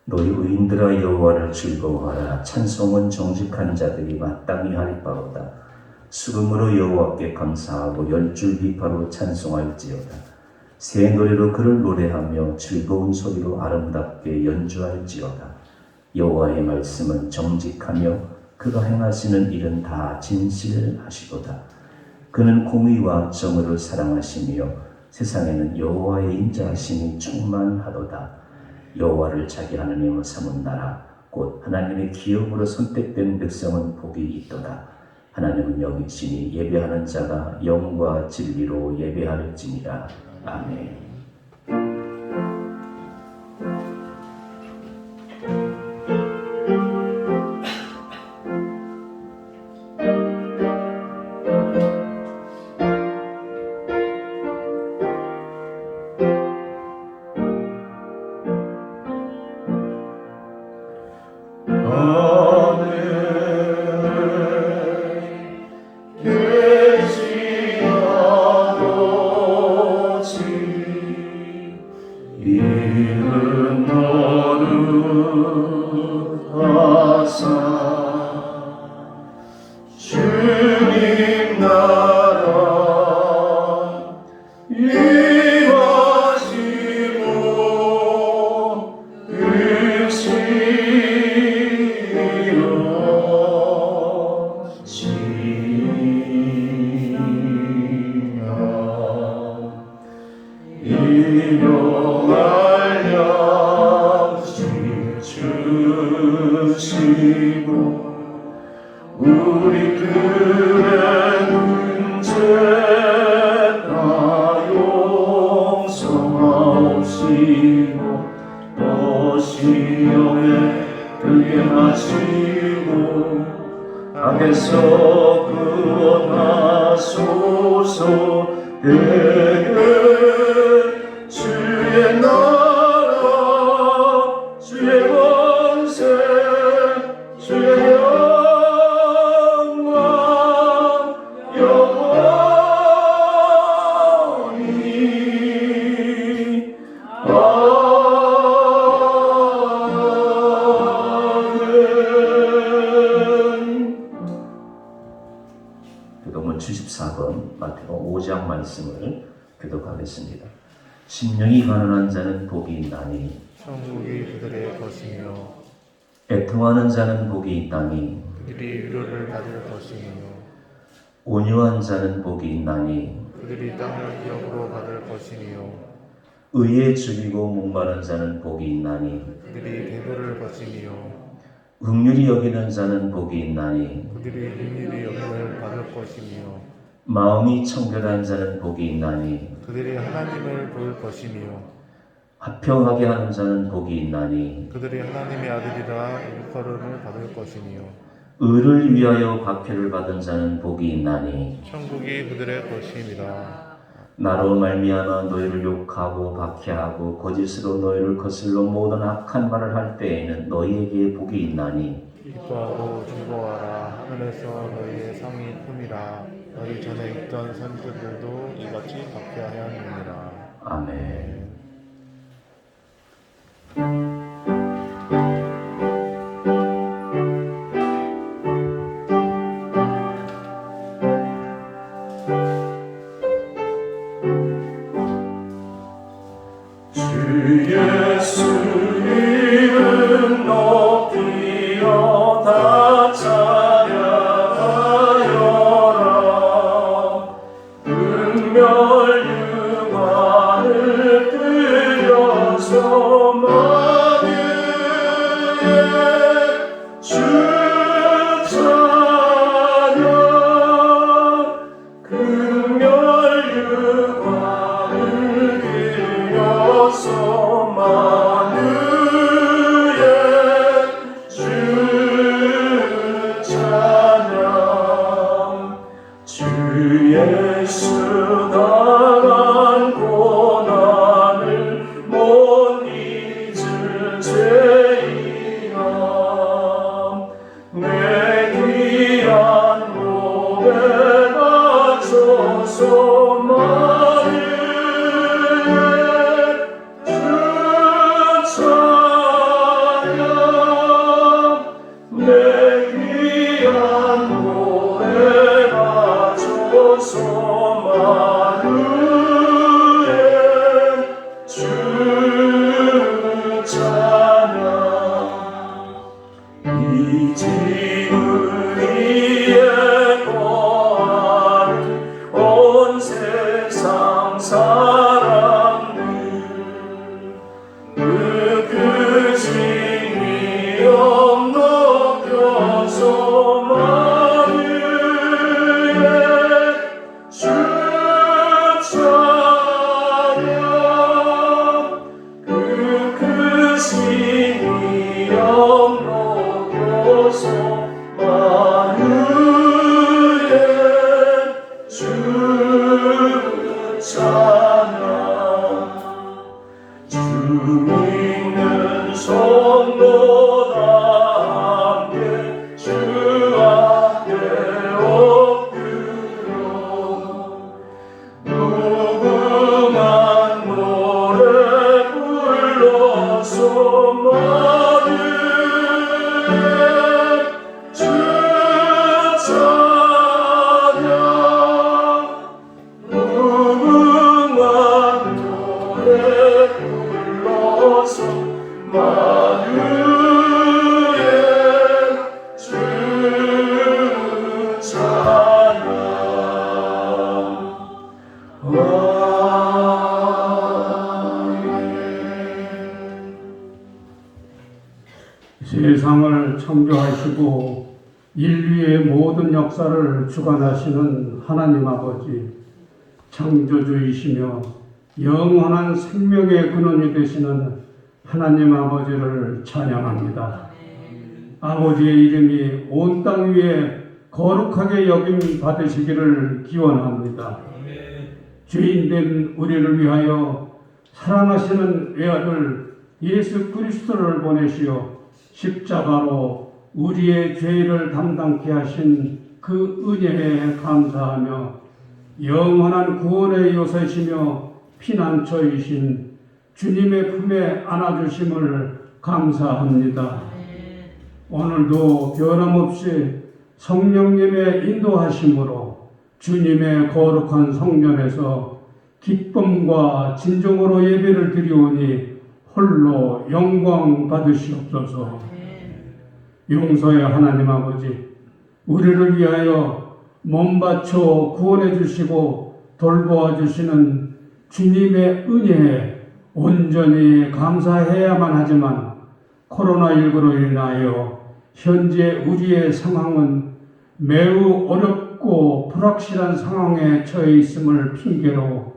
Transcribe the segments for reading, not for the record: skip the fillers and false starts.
너희 의인들아 여호와를 즐거워하라. 찬송은 정직한 자들이 마땅히 할 바로다. 수금으로 여호와께 감사하고 열줄 비파로 찬송할지어다. 새 노래로 그를 노래하며 즐거운 소리로 아름답게 연주할지어다. 여호와의 말씀은 정직하며 그가 행하시는 일은 다 진실하시도다. 그는 공의와 정의를 사랑하시며 세상에는 여호와의 인자하심이 충만하도다. 여호와를 자기 하나님으로 삼은 나라 곧 하나님의 기업으로 선택된 백성은 복이 있도다. 하나님은 영이시니 예배하는 자가 영과 진리로 예배할지니라. 아멘. 이른 거룩하사 주님 나라 임하시고 일용할 양식 주시고 우리들의 문제 다 용서하옵시고 또 시험에 들게 하시고 악에서 구원하소서. 주의 나라 주의 권세 주의 영광 영원히 아멘. 교독문 74번 마태복음 5장 말씀을 교독하겠습니다. 심령이 가난한 자는 복이 있나니 천국이 그들의 것이며 애통하는 자는 복이 있나니 그들이 위로를 받을 것이며 온유한 자는 복이 있나니 그들이 땅을 기업으로 받을 것이며 의에 죽이고 목마른 자는 복이 있나니 그들이 대도를 것이며 긍휼히 여기는 자는 복이 있나니 그들이 긍휼히 여김을 받을 것이며 마음이 청결한 자는 복이 있나니 그들이 하나님을 볼 것이며 화평하게 하는 자는 복이 있나니 그들이 하나님의 아들이라 일컬음을 받을 것이며 의를 위하여 박해를 받은 자는 복이 있나니 천국이 그들의 것입니다. 나로 말미암아 너희를 욕하고 박해하고 거짓으로 너희를 거슬러 모든 악한 말을 할 때에는 너희에게 복이 있나니 기뻐하고 즐거워하라. 하늘에서 너희의 상이 큼이라. 너희 전에 있던 선지자들도 이같이 박해하였느니라. 아멘. 주 예수 이름 높이어 다 찬양하여라. 은멸 유관을 들여서 만유의 주 찬양. 은멸 유관을 들여서 만유의 주 찬양. 주 예수 나 사람들 그심이 엄록여서 마음에 주 찬양 그심이 엄록여서 마음에 주 찬양 주 믿는 성도다 함께 주 앞에 엎드려 무궁한 노래 불러서 마음에 주 찬양 무궁한 노래 불러서 마루에 주 찬양 세상을 창조하시고 인류의 모든 역사를 주관하시는 하나님 아버지, 창조주이시며 영원한 생명의 근원이 되시는 하나님 아버지를 찬양합니다. 아버지의 이름이 온 땅 위에 거룩하게 여김 받으시기를 기원합니다. 주인된 우리를 위하여 사랑하시는 외아들 예수 그리스도를 보내시어 십자가로 우리의 죄를 담당케 하신 그 은혜에 감사하며 영원한 구원의 요새시며 피난처이신 주님의 품에 안아주심을 감사합니다. 오늘도 변함없이 성령님의 인도하심으로 주님의 거룩한 성전에서 기쁨과 진정으로 예배를 드리오니 홀로 영광 받으시옵소서. 용서의 하나님 아버지, 우리를 위하여 몸 바쳐 구원해 주시고 돌보아 주시는 주님의 은혜에 온전히 감사해야만 하지만 코로나19로 인하여 현재 우리의 상황은 매우 어렵고 불확실한 상황에 처해 있음을 핑계로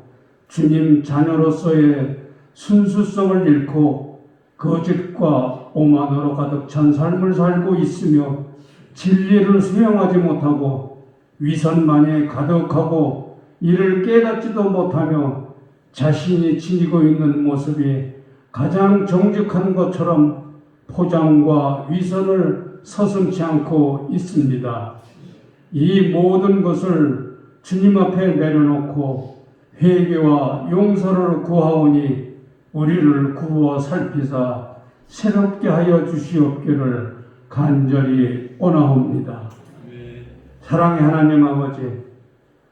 주님 자녀로서의 순수성을 잃고 거짓과 오만으로 가득 찬 삶을 살고 있으며 진리를 수용하지 못하고 위선만이 가득하고 이를 깨닫지도 못하며 자신이 지니고 있는 모습이 가장 정직한 것처럼 포장과 위선을 서슴지 않고 있습니다. 이 모든 것을 주님 앞에 내려놓고 회개와 용서를 구하오니 우리를 구워 살피사 새롭게 하여 주시옵기를 간절히 원하옵니다. 사랑의 하나님 아버지,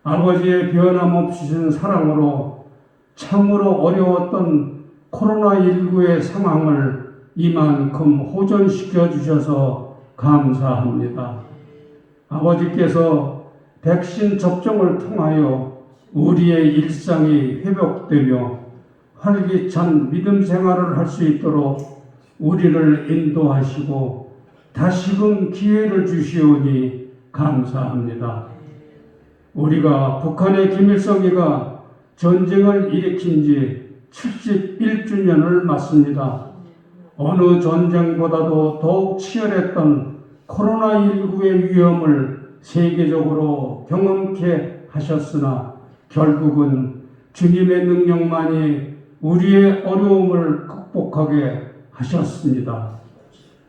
아버지의 변함없으신 사랑으로 참으로 어려웠던 코로나19의 상황을 이만큼 호전시켜 주셔서 감사합니다. 아버지께서 백신 접종을 통하여 우리의 일상이 회복되며 활기찬 믿음 생활을 할 수 있도록 우리를 인도하시고 다시금 기회를 주시오니 감사합니다. 우리가 북한의 김일성이가 전쟁을 일으킨 지 71주년을 맞습니다. 어느 전쟁보다도 더욱 치열했던 코로나19의 위험을 세계적으로 경험케 하셨으나 결국은 주님의 능력만이 우리의 어려움을 극복하게 하셨습니다.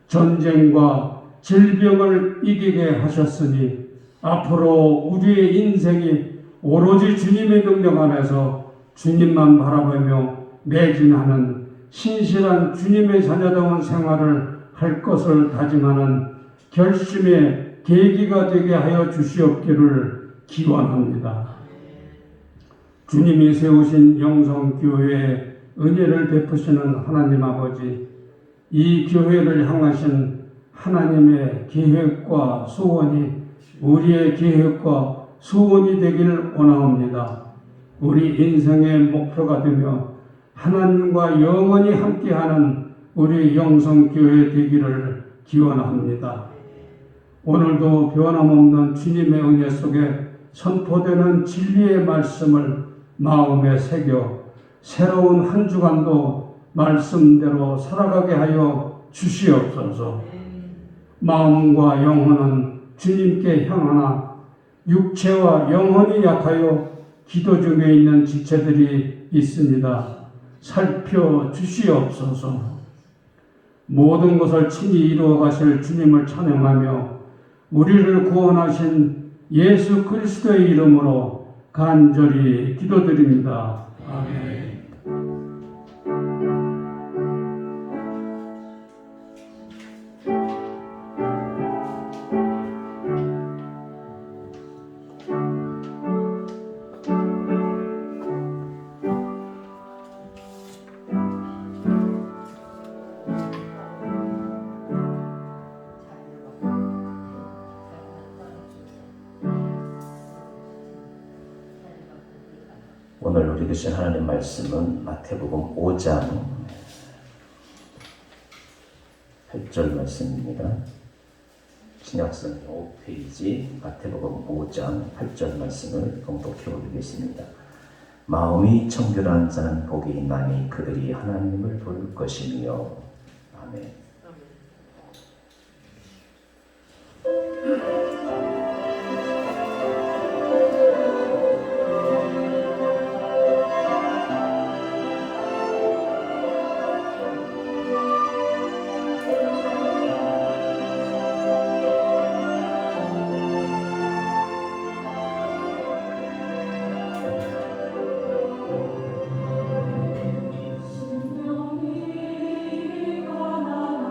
전쟁과 질병을 이기게 하셨으니 앞으로 우리의 인생이 오로지 주님의 능력 안에서 주님만 바라보며 매진하는 신실한 주님의 자녀다운 생활을 할 것을 다짐하는 결심의 계기가 되게 하여 주시옵기를 기원합니다. 주님이 세우신 영성교회에 은혜를 베푸시는 하나님 아버지, 이 교회를 향하신 하나님의 계획과 소원이 우리의 계획과 소원이 되기를 원하옵니다. 우리 인생의 목표가 되며 하나님과 영원히 함께하는 우리 영성교회 되기를 기원합니다. 오늘도 변함없는 주님의 은혜 속에 선포되는 진리의 말씀을 마음에 새겨 새로운 한 주간도 말씀대로 살아가게 하여 주시옵소서. 마음과 영혼은 주님께 향하나 육체와 영혼이 약하여 기도 중에 있는 지체들이 있습니다. 살펴 주시옵소서. 모든 것을 친히 이루어 가실 주님을 찬양하며 우리를 구원하신 예수 그리스도의 이름으로 간절히 기도드립니다. 아멘. 오늘 우리 주신 하나님 말씀은 마태복음 5장 8절 말씀입니다. 신약성경 5페이지 마태복음 5장 8절 말씀을 봉독해 보겠습니다. 마음이 청결한 자는 복이 있나니 그들이 하나님을 볼 것이며. 아멘. 신령이 가난한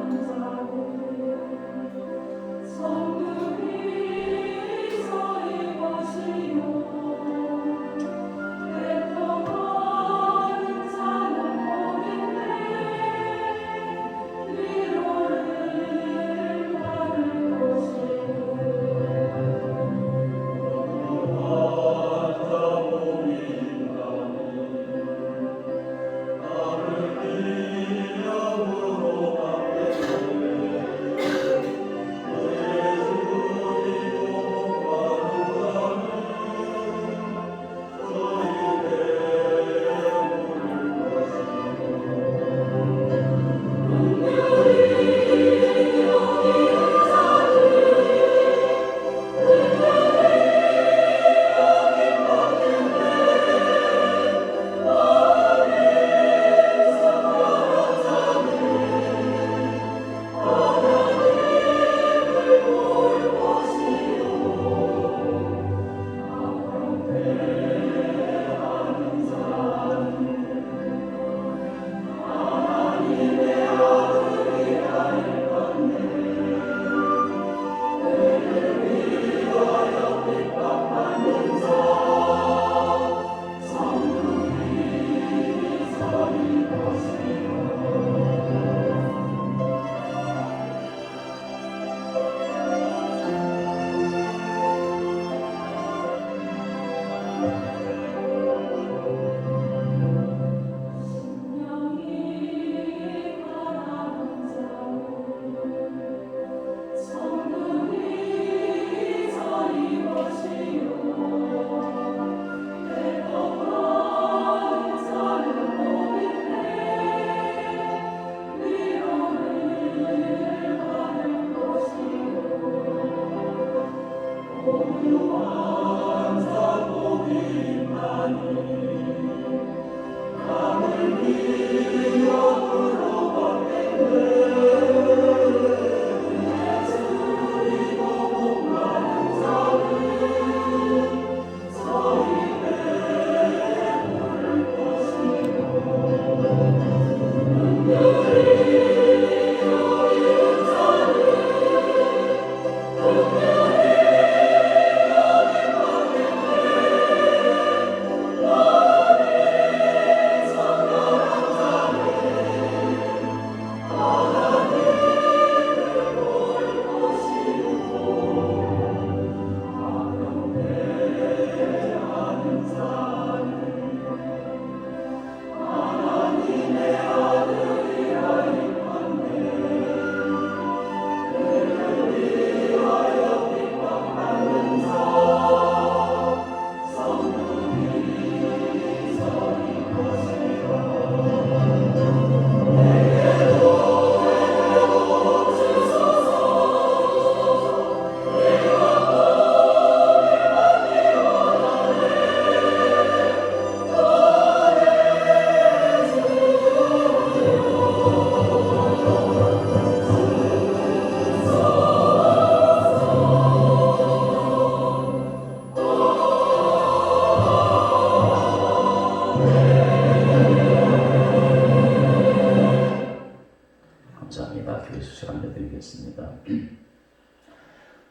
감사합니다. 교회 수술 알려드리겠습니다.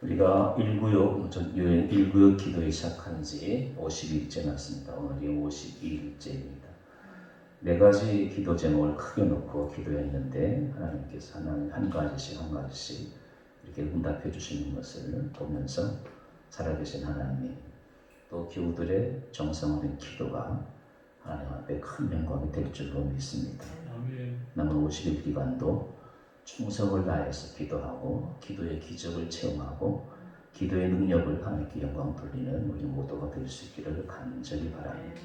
우리가 1구역 기도에 시작한 지 50일째 났습니다. 오늘이 52일째입니다. 네 가지 기도 제목을 크게 놓고 기도했는데 하나님께서 한 가지씩 이렇게 응답해 주시는 것을 보면서 살아계신 하나님, 또 교우들의 정성어린 기도가 하나님 앞에 큰 영광이 될 줄로 믿습니다. 남은 50일 기간도 충성을 다해서 기도하고 기도의 기적을 체험하고 기도의 능력을 하나님께 영광 돌리는 우리 모두가 될 수 있기를 간절히 바랍니다.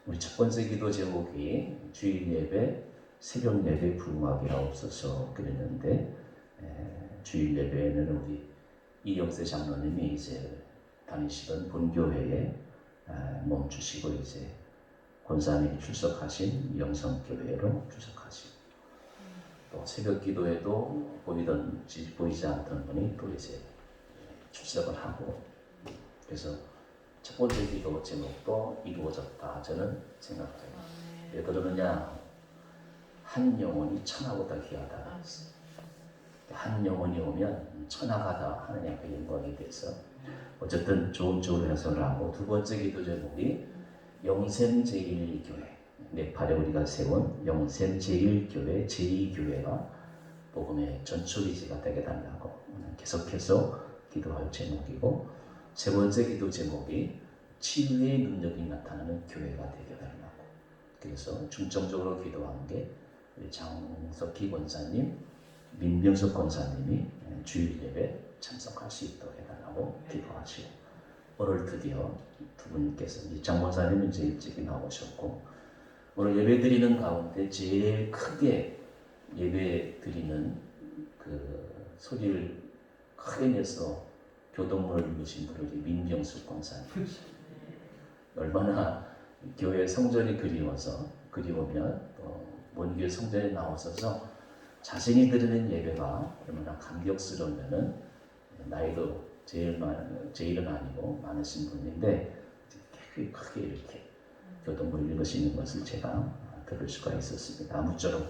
우리 첫 번째 기도 제목이 주일 예배, 새벽 예배 부흥하게 하옵소서 그랬는데 주일 예배에는 우리 이영세 장로님이 이제 다니시던 본교회에 멈추시고 이제 권사님이 출석하신 영성교회로 출석하시고 또 새벽 기도에도 보이지 않던 분이 또 이제 출석을 하고 그래서 첫 번째 기도 제목도 이루어졌다 저는 생각해요. 왜 그러느냐? 한 영혼이 천하보다 귀하다. 한 영혼이 오면 천하가다 하느님 앞에 영광이 돼서 어쨌든 좋은 해석을 하고 두 번째 기도 제목이 영샘제일교회 네팔에 우리가 세운 영샘제일교회 제2교회가 복음의 전초기지가 되게 달라고 계속해서 기도할 제목이고 세 번째 기도 제목이 치유의 능력이 나타나는 교회가 되게 달라고 그래서 중점적으로 기도한 게 우리 장석희 권사님, 민병석 권사님이 주일 예배 참석할 수 있도록 해달라고 기도하시고 오늘 드디어 두 분께서 장 권사님은 이제 일찍이 나오셨고 오늘 예배 드리는 가운데 제일 크게 예배 드리는 그 소리를 크게 내서 교동문을 읽으신 분이 민병숙 권사님. 얼마나 교회 성전이 그리우면 또 먼 교회 성전에 나오셔서 자신이 드리는 예배가 얼마나 감격스러우면은 나이도 제일은 아니고 많으신 분인데 크게 이렇게 교동문을 읽으시는 것을 제가 들을 수가 있었습니다. 아무쪼록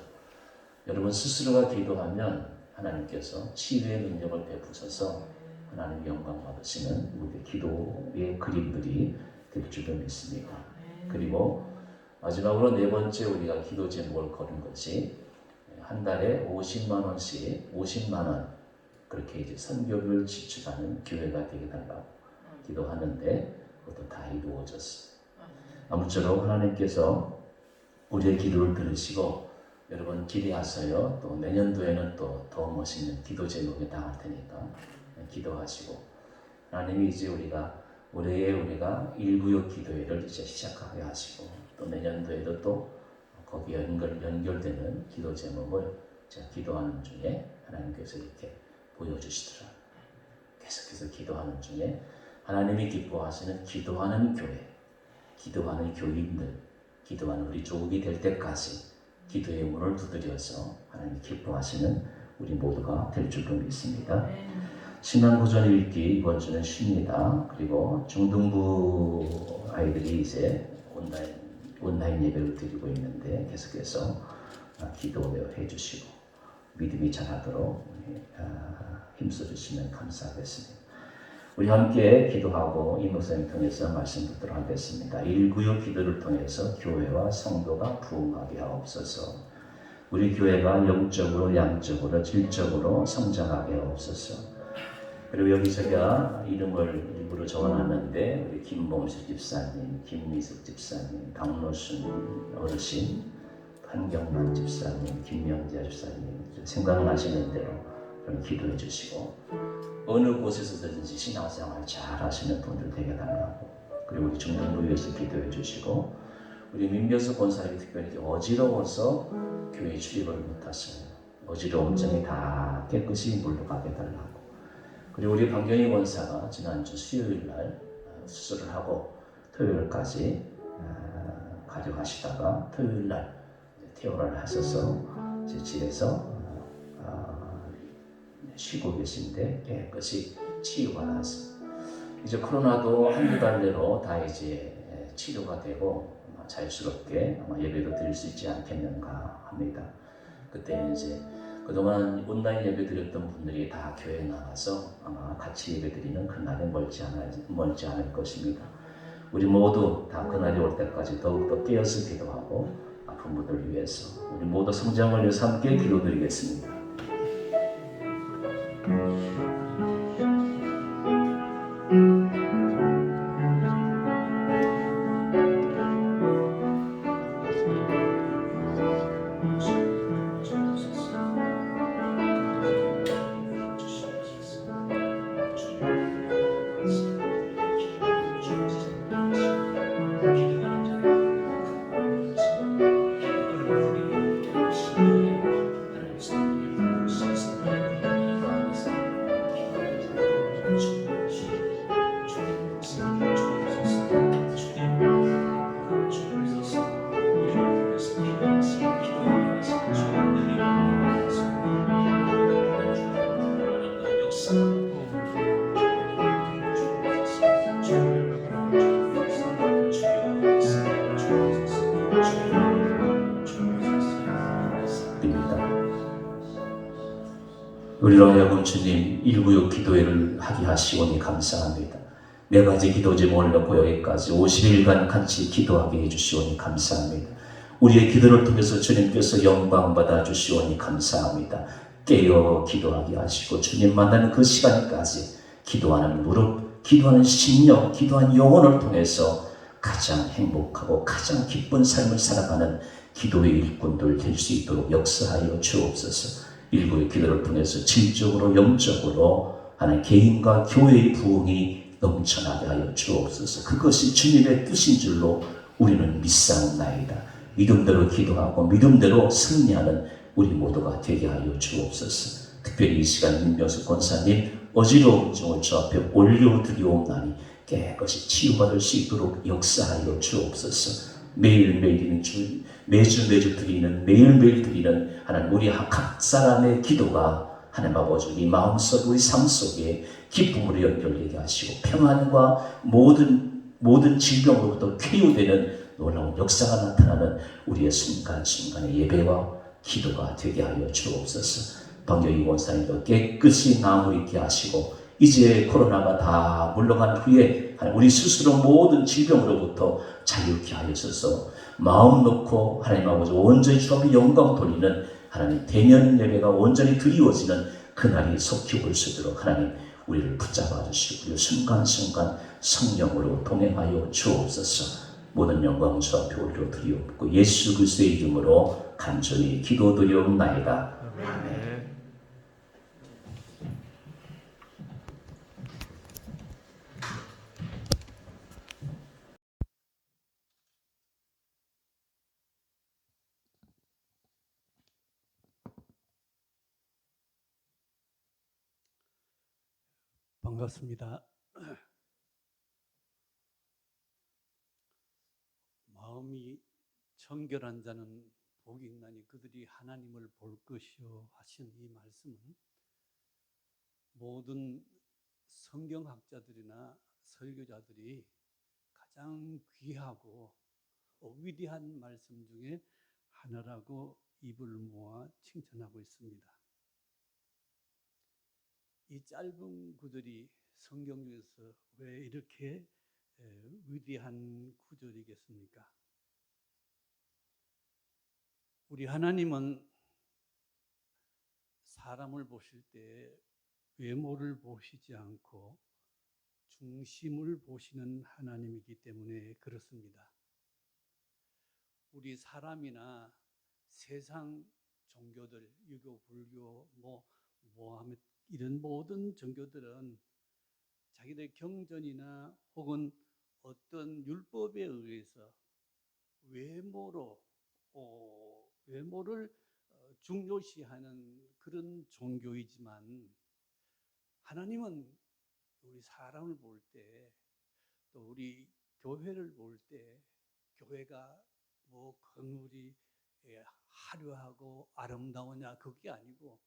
여러분 스스로가 기도하면 하나님께서 치유의 능력을 베푸셔서 하나님 영광 받으시는 우리 기도의 그림들이 될 줄로 믿습니다. 그리고 마지막으로 네 번째 우리가 기도 제목을 거는 것이 한 달에 50만 원 그렇게 이제 선교를 지출하는 교회가 되게 달라고 기도하는데 그것도 다 이루어졌어요. 아무쪼록 하나님께서 우리의 기도를 들으시고 여러분 기대하세요. 또 내년도에는 또 더 멋있는 기도 제목에 당할 테니까 기도하시고 하나님이 이제 올해에 우리가 1구역 기도회를 이제 시작하게 하시고 또 내년도에도 또 거기에 연결되는 기도 제목을 제가 기도하는 중에 하나님께서 이렇게 보여주시더라. 계속해서 기도하는 중에 하나님이 기뻐하시는 기도하는 교회, 기도하는 교인들, 기도하는 우리 조국이 될 때까지 기도의 문을 두드려서 하나님이 기뻐하시는 우리 모두가 될 줄로 믿습니다. 신앙고전 읽기 이번 주는 쉽니다. 그리고 중등부 아이들이 이제 온라인 예배를 드리고 있는데 계속해서 기도해 주시고 믿음이 자라도록 힘써주시면 감사하겠습니다. 우리 함께 기도하고 이 목사님 통해서 말씀 듣도록 하겠습니다. 1구역 기도를 통해서 교회와 성도가 부흥하게 하옵소서. 우리 교회가 영적으로 양적으로 질적으로 성장하게 하옵소서. 그리고 여기 제가 이름을 일부러 적어놨는데 우리 김봉수 집사님, 김미숙 집사님, 박노순 어르신, 한경만 집사님, 김명재 집사님 생각나시는 대로 좀 기도해 주시고 어느 곳에서든지 신앙생활 잘 하시는 분들 되게 달라고 그리고 우리 중등부에서 기도해 주시고 우리 민병수 권사님이 특별히 어지러워서 교회 출입을 못하셔요. 어지러운 점이 다 깨끗이 물러가게 달라고 그리고 우리 박경희 권사가 지난주 수요일 날 수술을 하고 토요일까지 가져가시다가 토요일 날 퇴원을 하셔서 제 집에서 쉬고 계신데 깨끗이 치유가 나왔습니다. 이제 코로나도 한두 달 내로 다 이제 치료가 되고 자유스럽게 아마 예배도 드릴 수 있지 않겠는가 합니다. 그때 이제 그동안 온라인 예배 드렸던 분들이 다 교회에 나와서 아마 같이 예배 드리는 그날이 멀지 않을 것입니다. 우리 모두 다 그날이 올 때까지 더욱더 깨어서 기도하고 아픈 분들을 위해서 우리 모두 성장을 위해서 함께 기도드리겠습니다. 우리로 하여금 주님 196 기도회를 하게 하시오니 감사합니다. 4가지 기도 제목을 놓고 여기까지 50일간 같이 기도하게 해주시오니 감사합니다. 우리의 기도를 통해서 주님께서 영광 받아 주시오니 감사합니다. 깨어 기도하게 하시고 주님 만나는 그 시간까지 기도하는 무릎, 기도하는 심령, 기도하는 영혼을 통해서 가장 행복하고 가장 기쁜 삶을 살아가는 기도의 일꾼들 될 수 있도록 역사하여 주옵소서. 일부의 기도를 통해서 질적으로 영적으로 하는 개인과 교회의 부흥이 넘쳐나게 하여 주옵소서. 그것이 주님의 뜻인 줄로 우리는 믿사옵나이다. 믿음대로 기도하고 믿음대로 승리하는 우리 모두가 되게 하여 주옵소서. 특별히 이 시간 민병수 권사님 어지러운 종을 주 앞에 올려드리옵나니 깨끗이 치유받을 수 있도록 역사하여 주옵소서. 매일매일 매주 드리는 매일매일 드리는 하나님 우리 각 사람의 기도가 하나님 아버지 우리 마음속 우리 삶 속에 기쁨으로 연결되게 하시고 평안과 모든 질병으로부터 쾌유되는 놀라운 역사가 나타나는 우리의 순간순간의 예배와 기도가 되게 하여 주옵소서. 방경희 원사님도 깨끗이 나무 있게 하시고 이제 코로나가 다 물러간 후에 우리 스스로 모든 질병으로부터 자유케 하여서서 마음 놓고 하나님 아버지 온전히 주 앞에 영광 돌리는 하나님 대면 예배가 온전히 드리워지는 그날이 속히 올 수 있도록 하나님 우리를 붙잡아 주시고 순간순간 성령으로 동행하여 주옵소서. 모든 영광 주 앞에 올려드리옵고 예수 그리스도의 이름으로 간절히 기도드리옵나이다. 아멘. 반갑습니다. 마음이 청결한 자는 복이 있나니 그들이 하나님을 볼 것이요 하신 이 말씀은 모든 성경학자들이나 설교자들이 가장 귀하고 위대한 말씀 중에 하나라고 입을 모아 칭찬하고 있습니다. 이 짧은 구절이 성경 중에서 왜 이렇게 위대한 구절이겠습니까? 우리 하나님은 사람을 보실 때 외모를 보시지 않고 중심을 보시는 하나님이기 때문에 그렇습니다. 우리 사람이나 세상 종교들, 유교, 불교, 모함메드 이런 모든 종교들은 자기들 경전이나 혹은 어떤 율법에 의해서 외모를 중요시하는 그런 종교이지만 하나님은 우리 사람을 볼 때 또 우리 교회를 볼 때 교회가 건물이 화려하고 아름다우냐 그게 아니고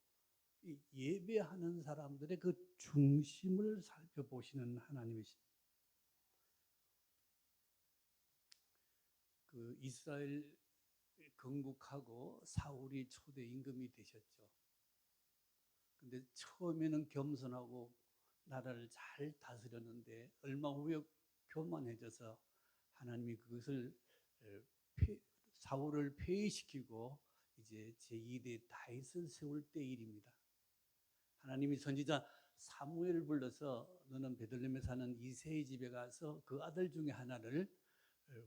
이 예배하는 사람들의 그 중심을 살펴보시는 하나님이십니다. 그 이스라엘 건국하고 사울이 초대 임금이 되셨죠. 근데 처음에는 겸손하고 나라를 잘 다스렸는데 얼마 후에 교만해져서 하나님이 그것을 사울을 폐위시키고 이제 제2대 다윗을 세울 때 일입니다. 하나님이 선지자 사무엘을 불러서 너는 베들레헴에 사는 이새의 집에 가서 그 아들 중에 하나를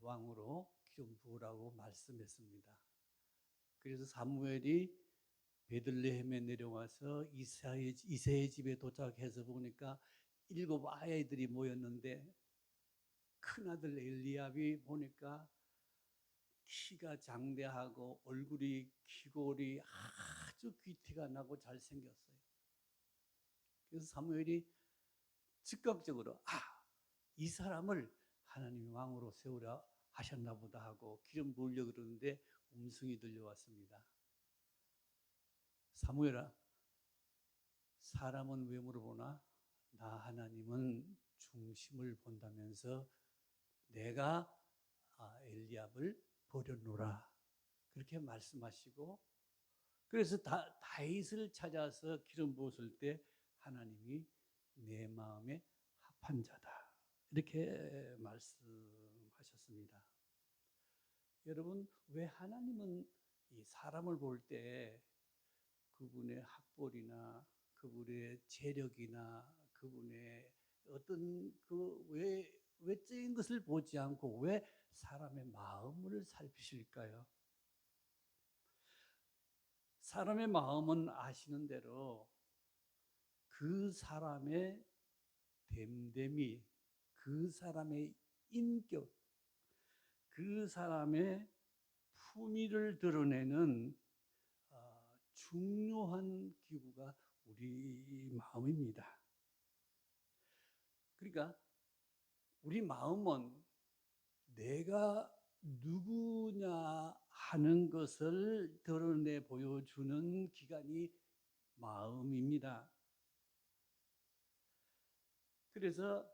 왕으로 기름 부으라고 말씀했습니다. 그래서 사무엘이 베들레헴에 내려와서 이새의 집에 도착해서 보니까 7 아이들이 모였는데 큰아들 엘리압이 보니까 키가 장대하고 얼굴이 귀골이 아주 귀티가 나고 잘생겼어요. 그래서 사무엘이 즉각적으로 이 사람을 하나님이 왕으로 세우라 하셨나 보다 하고 기름 부으려고 그러는데 음성이 들려왔습니다. 사무엘아, 사람은 외모를 보나 나 하나님은 중심을 본다면서 내가 엘리압을 버려놓으라 그렇게 말씀하시고, 그래서 다윗을 찾아서 기름 부었을 때 하나님이 내 마음에 합한 자다 이렇게 말씀하셨습니다. 여러분, 왜 하나님은 이 사람을 볼 때 그분의 학벌이나 그분의 재력이나 그분의 어떤 그 외적인 것을 보지 않고 왜 사람의 마음을 살피실까요? 사람의 마음은 아시는 대로 그 사람의 됨됨이, 그 사람의 인격, 그 사람의 품위를 드러내는 중요한 기구가 우리 마음입니다. 그러니까 우리 마음은 내가 누구냐 하는 것을 드러내 보여주는 기관이 마음입니다. 그래서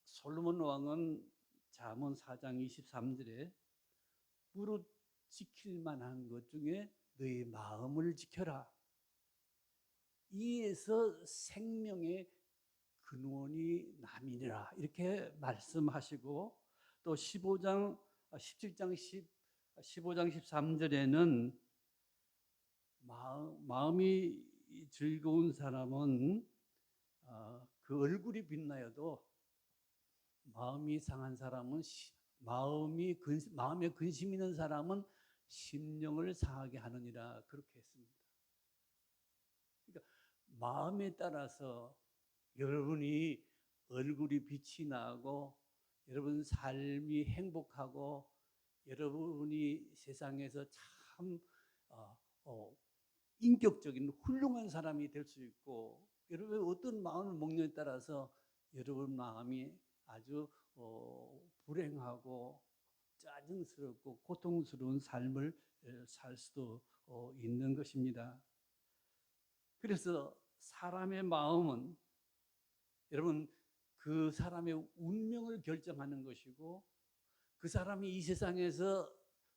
솔로몬 왕은 잠언 4장 23절에 무릇 지킬 만한 것 중에 너의 마음을 지켜라. 이에서 생명의 근원이 남이니라 이렇게 말씀하시고, 또 17장 13절에는 마음이 즐거운 사람은 그 얼굴이 빛나여도 마음이 상한 사람은 마음에 근심 있는 사람은 심령을 상하게 하느니라 그렇게 했습니다. 그러니까 마음에 따라서 여러분이 얼굴이 빛이 나고 여러분 삶이 행복하고 여러분이 세상에서 참 인격적인 훌륭한 사람이 될 수 있고, 여러분 어떤 마음을 먹느냐에 따라서 여러분 마음이 아주 불행하고 짜증스럽고 고통스러운 삶을 살 수도 있는 것입니다. 그래서 사람의 마음은 여러분 그 사람의 운명을 결정하는 것이고, 그 사람이 이 세상에서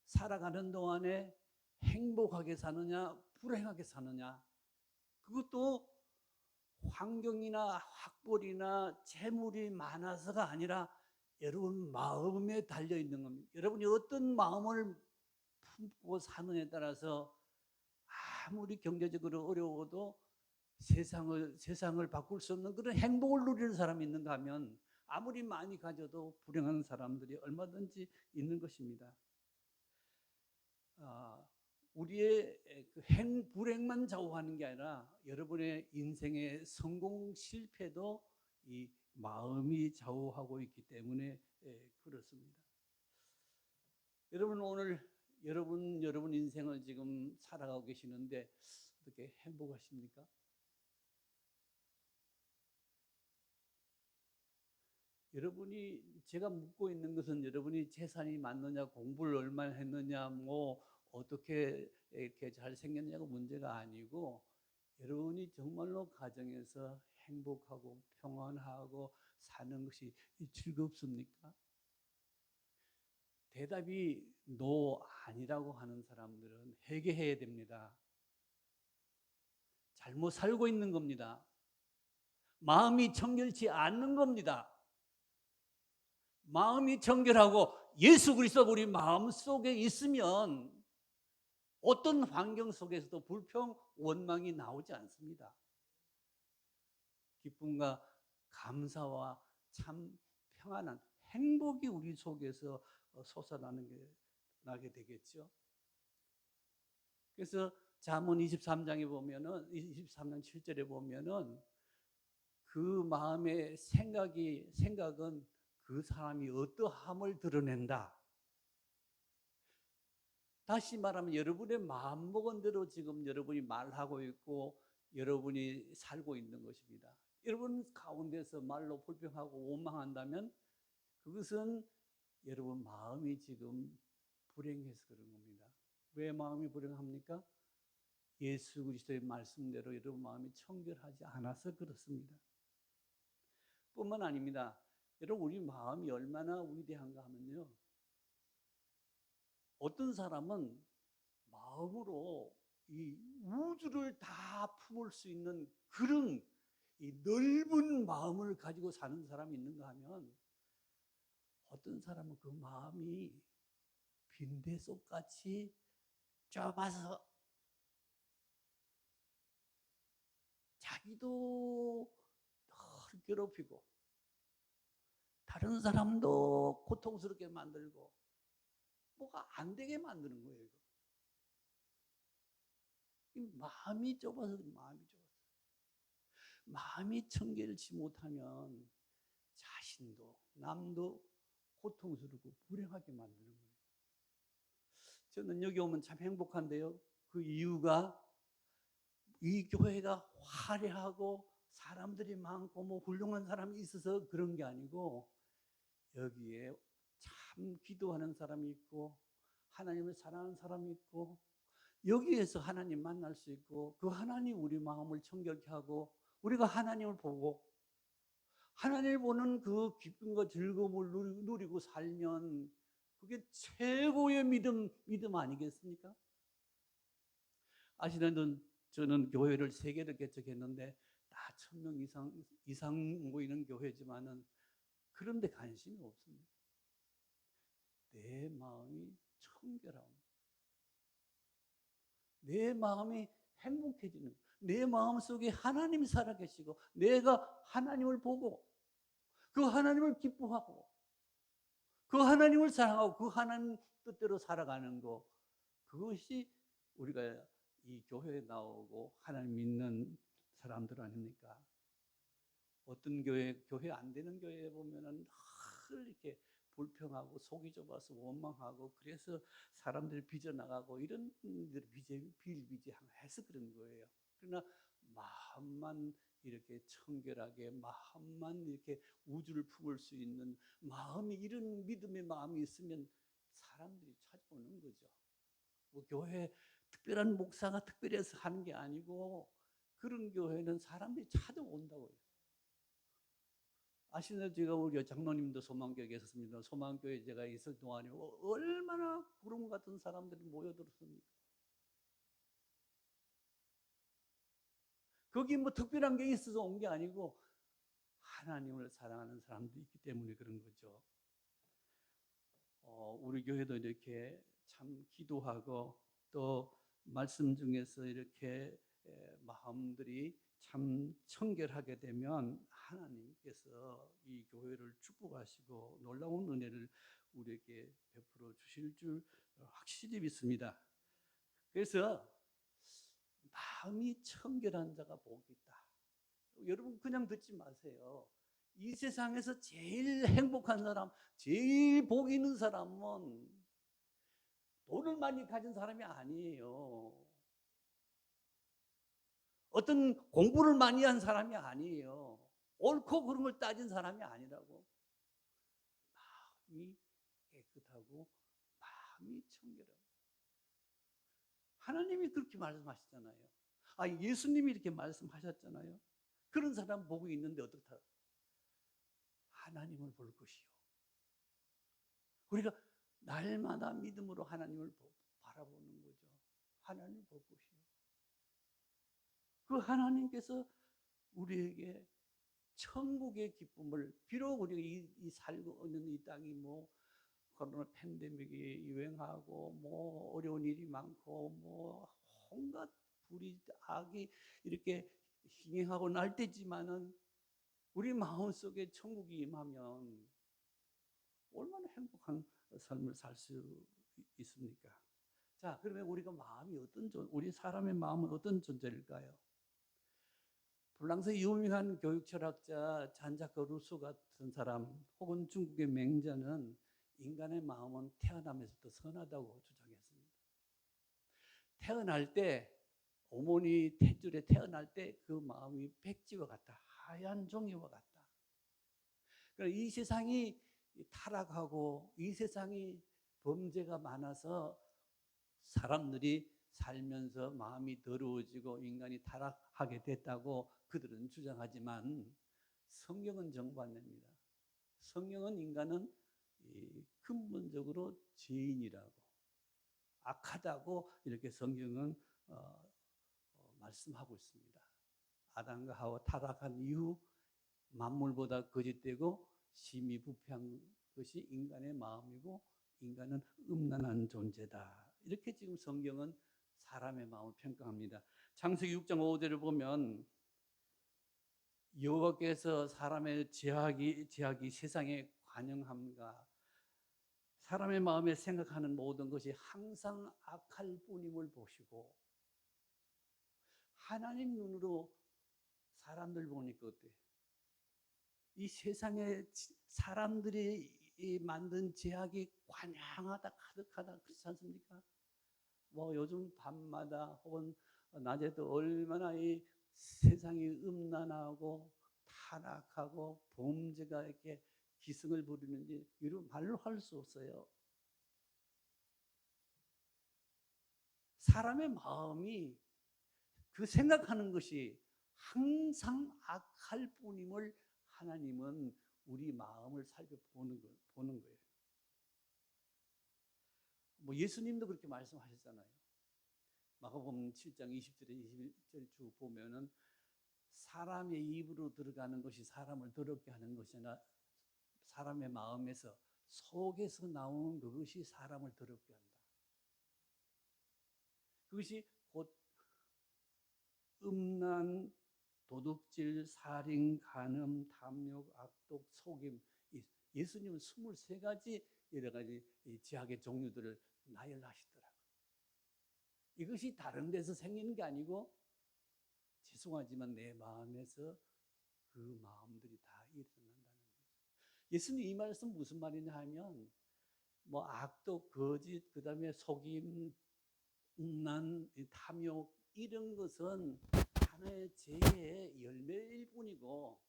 살아가는 동안에 행복하게 사느냐 불행하게 사느냐, 그것도 환경이나 학벌이나 재물이 많아서가 아니라 여러분 마음에 달려 있는 겁니다. 여러분이 어떤 마음을 품고 사느냐에 따라서 아무리 경제적으로 어려워도 세상을 바꿀 수 없는 그런 행복을 누리는 사람이 있는가 하면 아무리 많이 가져도 불행한 사람들이 얼마든지 있는 것입니다. 우리의 그 불행만 좌우하는 게 아니라 여러분의 인생의 성공 실패도 이 마음이 좌우하고 있기 때문에 그렇습니다. 여러분 오늘 여러분 인생을 지금 살아가고 계시는데 어떻게 행복하십니까? 여러분이, 제가 묻고 있는 것은 여러분이 재산이 많느냐, 공부를 얼마나 했느냐, 뭐 어떻게 이렇게 잘생겼냐고 문제가 아니고, 여러분이 정말로 가정에서 행복하고 평안하고 사는 것이 즐겁습니까? 대답이 노 아니라고 하는 사람들은 회개해야 됩니다. 잘못 살고 있는 겁니다. 마음이 정결치 않는 겁니다. 마음이 정결하고 예수 그리스도가 우리 마음 속에 있으면 어떤 환경 속에서도 불평, 원망이 나오지 않습니다. 기쁨과 감사와 참 평안한 행복이 우리 속에서 솟아나게 되겠죠. 그래서 잠언 23장에 보면은 23장 7절에 보면은 그 마음의 생각은 그 사람이 어떠함을 드러낸다. 다시 말하면 여러분의 마음 먹은 대로 지금 여러분이 말하고 있고 여러분이 살고 있는 것입니다. 여러분 가운데서 말로 불평하고 원망한다면 그것은 여러분 마음이 지금 불행해서 그런 겁니다. 왜 마음이 불행합니까? 예수 그리스도의 말씀대로 여러분 마음이 청결하지 않아서 그렇습니다. 뿐만 아닙니다. 여러분 우리 마음이 얼마나 위대한가 하면요. 어떤 사람은 마음으로 이 우주를 다 품을 수 있는 그런 이 넓은 마음을 가지고 사는 사람이 있는가 하면 어떤 사람은 그 마음이 빈대속같이 좁아서 자기도 늘 괴롭히고 다른 사람도 고통스럽게 만들고 뭐가 안 되게 만드는 거예요. 이거. 이 마음이 좁아서 마음이 좁아서 마음이 청결치 못하면 자신도 남도 고통스럽고 불행하게 만드는 거예요. 저는 여기 오면 참 행복한데요. 그 이유가 이 교회가 화려하고 사람들이 많고 뭐 훌륭한 사람이 있어서 그런 게 아니고 여기에 참 기도하는 사람이 있고 하나님을 사랑하는 사람이 있고 여기에서 하나님 만날 수 있고 그 하나님 우리 마음을 청결케 하고 우리가 하나님을 보고 하나님을 보는 그 기쁨과 즐거움을 누리고 살면 그게 최고의 믿음 아니겠습니까? 아시는 저는 교회를 3개를 개척했는데 다 1000명 이상 모이는 교회지만은 그런데 관심이 없습니다. 내 마음이 청결함, 내 마음이 행복해지는, 내 마음 속에 하나님이 살아계시고 내가 하나님을 보고 그 하나님을 기뻐하고 그 하나님을 사랑하고 그 하나님 뜻대로 살아가는 거, 그것이 우리가 이 교회에 나오고 하나님 믿는 사람들 아닙니까? 어떤 교회 안 되는 교회에 보면은 늘 이렇게 불평하고 속이 좁아서 원망하고 그래서 사람들이 빚어나가고 이런 일들이 비일비재해서 그런 거예요. 그러나 마음만 이렇게 청결하게 마음만 이렇게 우주를 품을 수 있는 마음이 이런 믿음의 마음이 있으면 사람들이 찾아오는 거죠. 뭐 교회 특별한 목사가 특별해서 하는 게 아니고 그런 교회는 사람들이 찾아온다고요. 아시는 제가 우리 장로님도 소망교회에 계셨습니다. 소망교회에 제가 있을 동안에 얼마나 구름 같은 사람들이 모여들었습니까? 거기 뭐 특별한 게 있어서 온 게 아니고 하나님을 사랑하는 사람들이 있기 때문에 그런 거죠. 우리 교회도 이렇게 참 기도하고 또 말씀 중에서 이렇게 마음들이 참 청결하게 되면 하나님께서 이 교회를 축복하시고 놀라운 은혜를 우리에게 베풀어 주실 줄 확실히 믿습니다. 그래서 마음이 청결한 자가 복이 있다. 여러분 그냥 듣지 마세요. 이 세상에서 제일 행복한 사람, 제일 복 있는 사람은 돈을 많이 가진 사람이 아니에요. 어떤 공부를 많이 한 사람이 아니에요. 옳고 그른 걸 따진 사람이 아니라고. 마음이 깨끗하고 마음이 청결하고. 하나님이 그렇게 말씀하시잖아요. 예수님이 이렇게 말씀하셨잖아요. 그런 사람 복이 있는데 어떻다? 하나님을 볼 것이요. 우리가 날마다 믿음으로 하나님을 바라보는 거죠. 하나님을 볼 것이요. 그 하나님께서 우리에게 천국의 기쁨을, 비록 우리가 이 살고 있는 이 땅이 뭐 코로나 팬데믹이 유행하고 뭐 어려운 일이 많고 뭐 온갖 불이 악이 이렇게 흥행하고 날 때지만은 우리 마음속에 천국이 임하면 얼마나 행복한 삶을 살 수 있습니까? 자, 그러면 우리가 마음이 우리 사람의 마음은 어떤 존재일까요? 프랑스의 유명한 교육 철학자 잔자크 루소 같은 사람, 혹은 중국의 맹자는 인간의 마음은 태어나면서부터 선하다고 주장했습니다. 태어날 때, 어머니 탯줄에 태어날 때 그 마음이 백지와 같다, 하얀 종이와 같다. 그러니까 이 세상이 타락하고 이 세상이 범죄가 많아서 사람들이 살면서 마음이 더러워지고 인간이 타락하게 됐다고 그들은 주장하지만 성경은 정반대입니다. 성경은 인간은 근본적으로 죄인이라고, 악하다고 이렇게 성경은 말씀하고 있습니다. 아담과 하와 타락한 이후 만물보다 거짓되고 심히 부패한 것이 인간의 마음이고 인간은 음란한 존재다. 이렇게 지금 성경은 사람의 마음을 평가합니다. 창세기 6장 5절을 보면 여호와께서 사람의 죄악이 세상에 관영함과 사람의 마음에 생각하는 모든 것이 항상 악할 뿐임을 보시고, 하나님 눈으로 사람들 보니까 어때? 이 세상에 사람들이 만든 죄악이 관양하다, 가득하다, 그렇지 않습니까? 뭐 요즘 밤마다 혹은 낮에도 얼마나 이 세상이 음란하고 타락하고 범죄가 이렇게 기승을 부리는지 이런 말로 할 수 없어요. 사람의 마음이 그 생각하는 것이 항상 악할 뿐임을 하나님은 우리 마음을 살펴보는 거예요. 뭐 예수님도 그렇게 말씀하셨잖아요. 마가복음 7장 20절에 21절 쭉 보면은 사람의 입으로 들어가는 것이 사람을 더럽게 하는 것이나 사람의 마음에서 속에서 나오는 그것이 사람을 더럽게 한다. 그것이 곧 음란, 도둑질, 살인, 간음, 탐욕, 악독, 속임. 예수님은 23가지 여러 가지 죄악의 종류들을 나열하시더라고요. 이것이 다른 데서 생기는 게 아니고 죄송하지만 내 마음에서 그 마음들이 다 일어난다는 거죠. 예수님 이 말씀 무슨 말이냐 하면 뭐 악독, 거짓, 그 다음에 속임, 음란, 탐욕 이런 것은 하나의 죄의 열매일 뿐이고,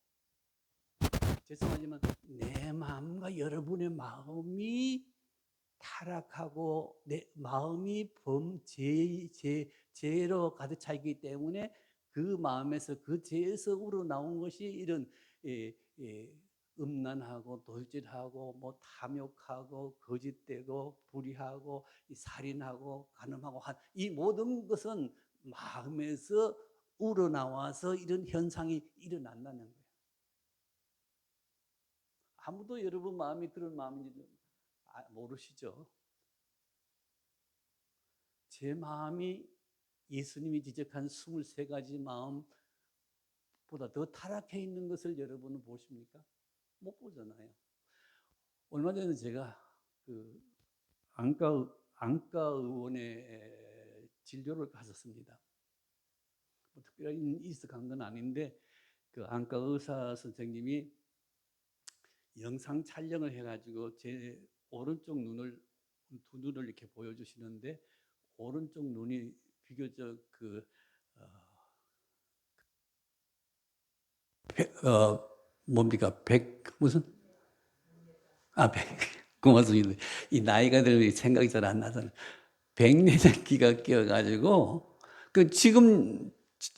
죄송하지만 내 마음과 여러분의 마음이 타락하고 내 마음이 죄로 가득 차 있기 때문에 그 마음에서 그 죄에서 우러나온 것이 이런 음란하고 도질하고 뭐 탐욕하고 거짓되고 불의하고 살인하고 간음하고 한 이 모든 것은 마음에서 우러나와서 이런 현상이 일어난다는 거예요. 아무도 여러분 마음이 그런 마음인지 모르시죠? 제 마음이 예수님이 지적한 23가지 마음보다 더 타락해 있는 것을 여러분은 보십니까? 못 보잖아요. 얼마 전에 제가 그 안과 의원에 진료를 갔었습니다. 뭐 특별히 있어 간 건 아닌데 그 안과 의사 선생님이 영상 촬영을 해가지고 제 오른쪽 눈을 두 눈을 이렇게 보여주시는데 오른쪽 눈이 비교적 뭡니까? 고맙습니다. 이 나이가 들면 생각이 잘 안 나잖아요. 백내장기가 껴가지고 그 지금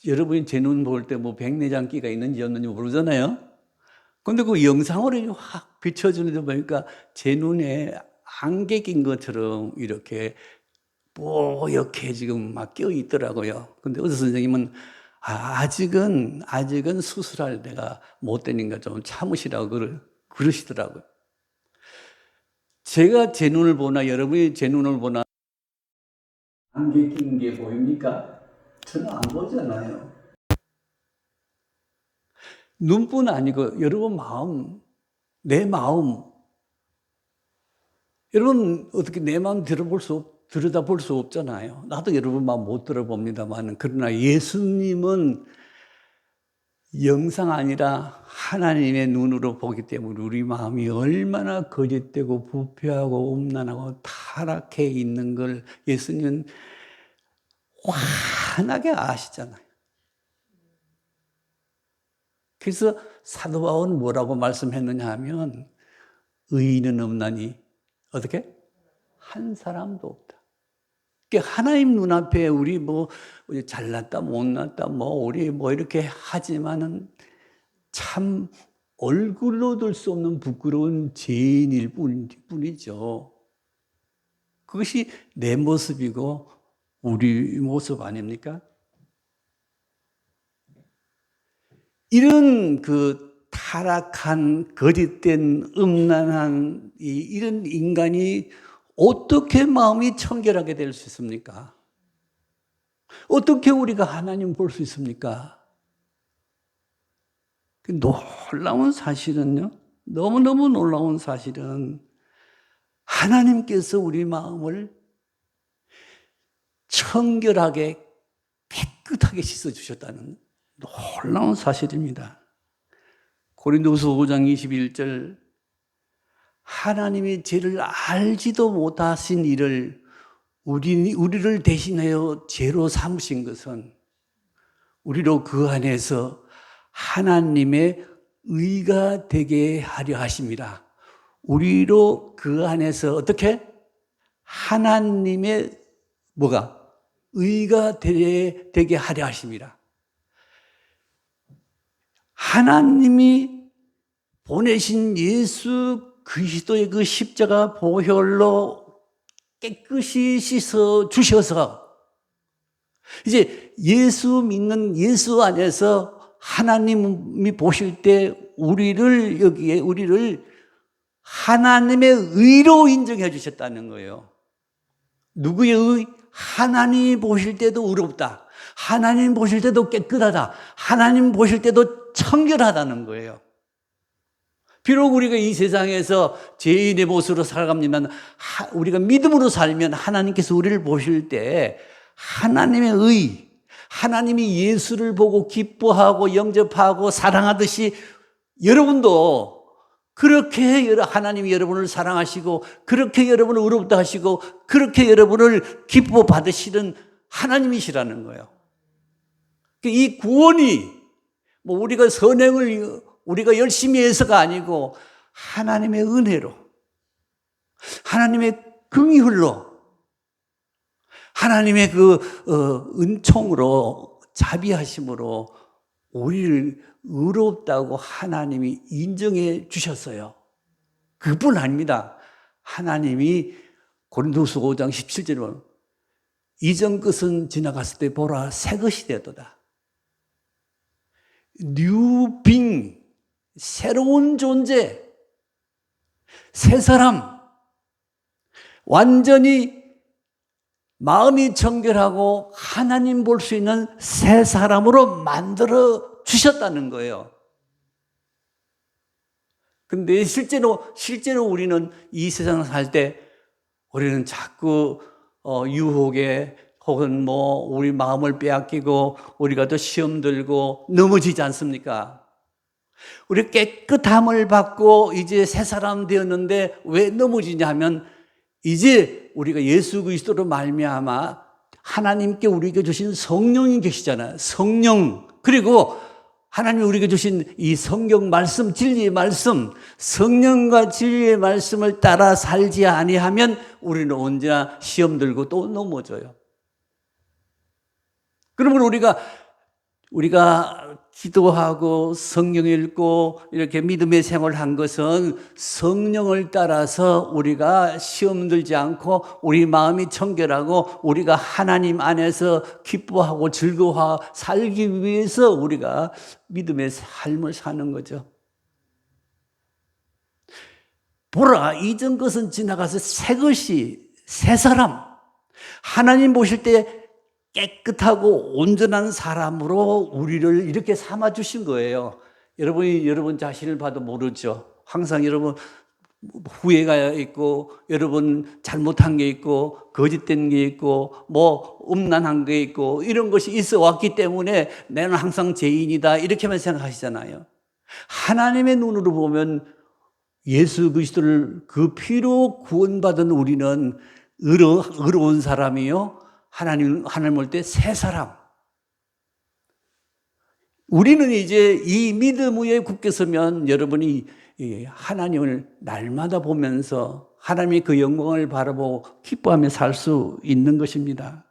여러분이 제 눈 볼 때 뭐 백내장기가 있는지 없는지 모르잖아요. 근데 그 영상으로 확 비춰주는 데 보니까 제 눈에 안개 낀 것처럼 이렇게 뽀얗게 지금 막 껴 있더라고요. 근데 의사 선생님은 아직은 수술할 때가 못 되니까 좀 참으시라고 그러시더라고요. 제가 제 눈을 보나 여러분이 제 눈을 보나 안개 낀 게 보입니까? 저는 안 보잖아요. 눈뿐 아니고 여러분 마음, 내 마음, 여러분 어떻게 내 마음 들여다볼 수 없잖아요. 나도 여러분 마음 못 들어봅니다만, 그러나 예수님은 영상 아니라 하나님의 눈으로 보기 때문에 우리 마음이 얼마나 거짓되고 부패하고 음란하고 타락해 있는 걸 예수님은 환하게 아시잖아요. 그래서 사도 바울은 뭐라고 말씀했느냐 하면, 의인은 없나니 어떻게? 한 사람도 없다. 그러니까 하나님 눈앞에 우리 뭐 잘났다 못났다 우리 이렇게 하지만은 참 얼굴로 들 수 없는 부끄러운 죄인일 뿐이죠. 그것이 내 모습이고 우리 모습 아닙니까? 이런 그 타락한 거짓된 음란한 이런 인간이 어떻게 마음이 청결하게 될 수 있습니까? 어떻게 우리가 하나님 볼 수 있습니까? 그 놀라운 사실은요, 너무너무 놀라운 사실은 하나님께서 우리 마음을 청결하게 깨끗하게 씻어주셨다는 놀라운 사실입니다. 고린도후서 5장 21절, 하나님이 죄를 알지도 못하신 이를 우리를 대신하여 죄로 삼으신 것은 우리로 그 안에서 하나님의 의가 되게 하려 하심이라. 우리로 그 안에서 어떻게? 하나님의 의가 되게 하려 하심이라. 하나님이 보내신 예수 그리스도의 그 십자가 보혈로 깨끗이 씻어 주셔서 이제 예수 믿는 예수 안에서 하나님이 보실 때 우리를 하나님의 의로 인정해 주셨다는 거예요. 누구의 의? 하나님 보실 때도 의롭다. 하나님 보실 때도 깨끗하다. 하나님 보실 때도 청결하다는 거예요. 비록 우리가 이 세상에서 죄인의 모습으로 살아갑니다만 우리가 믿음으로 살면 하나님께서 우리를 보실 때 하나님의 의, 하나님이 예수를 보고 기뻐하고 영접하고 사랑하듯이 여러분도 그렇게 하나님이 여러분을 사랑하시고 그렇게 여러분을 의롭다 하시고 그렇게 여러분을 기뻐 받으시는 하나님이시라는 거예요. 이 구원이 우리가 선행을 우리가 열심히 해서가 아니고 하나님의 은혜로, 하나님의 긍휼로, 하나님의 그 은총으로, 자비하심으로 우리를 의롭다고 하나님이 인정해 주셨어요. 그뿐 아닙니다. 하나님이 고린도후서 5장 17절에 보면 이전 것은 지나갔을 때 보라 새 것이 되었도다. New being, 새로운 존재, 새 사람, 완전히 마음이 청결하고 하나님 볼 수 있는 새 사람으로 만들어 주셨다는 거예요. 근데 실제로 우리는 이 세상을 살 때 우리는 자꾸 유혹에 혹은 우리 마음을 빼앗기고 우리가 또 시험 들고 넘어지지 않습니까? 우리 깨끗함을 받고 이제 새 사람 되었는데 왜 넘어지냐 하면 이제 우리가 예수 그리스도로 말미암아 하나님께 우리에게 주신 성령이 계시잖아요. 성령. 그리고 하나님이 우리에게 주신 이 성경 말씀, 진리의 말씀, 성령과 진리의 말씀을 따라 살지 아니하면 우리는 언제나 시험 들고 또 넘어져요. 그러면 우리가 우리가 기도하고 성경 읽고 이렇게 믿음의 생활을 한 것은 성령을 따라서 우리가 시험 들지 않고 우리 마음이 청결하고 우리가 하나님 안에서 기뻐하고 즐거워하고 살기 위해서 우리가 믿음의 삶을 사는 거죠. 보라, 이전 것은 지나가서 새 것이, 새 사람, 하나님 보실 때 깨끗하고 온전한 사람으로 우리를 이렇게 삼아주신 거예요. 여러분이 여러분 자신을 봐도 모르죠. 항상 여러분 후회가 있고, 여러분 잘못한 게 있고, 거짓된 게 있고, 뭐 음란한 게 있고, 이런 것이 있어 왔기 때문에 나는 항상 죄인이다, 이렇게만 생각하시잖아요. 하나님의 눈으로 보면 예수 그리스도를 그 피로 구원받은 우리는 의로운 사람이요, 하나님 볼 때 새 사람. 우리는 이제 이 믿음 위에 굳게 서면 여러분이 하나님을 날마다 보면서 하나님의 그 영광을 바라보고 기뻐하며 살 수 있는 것입니다.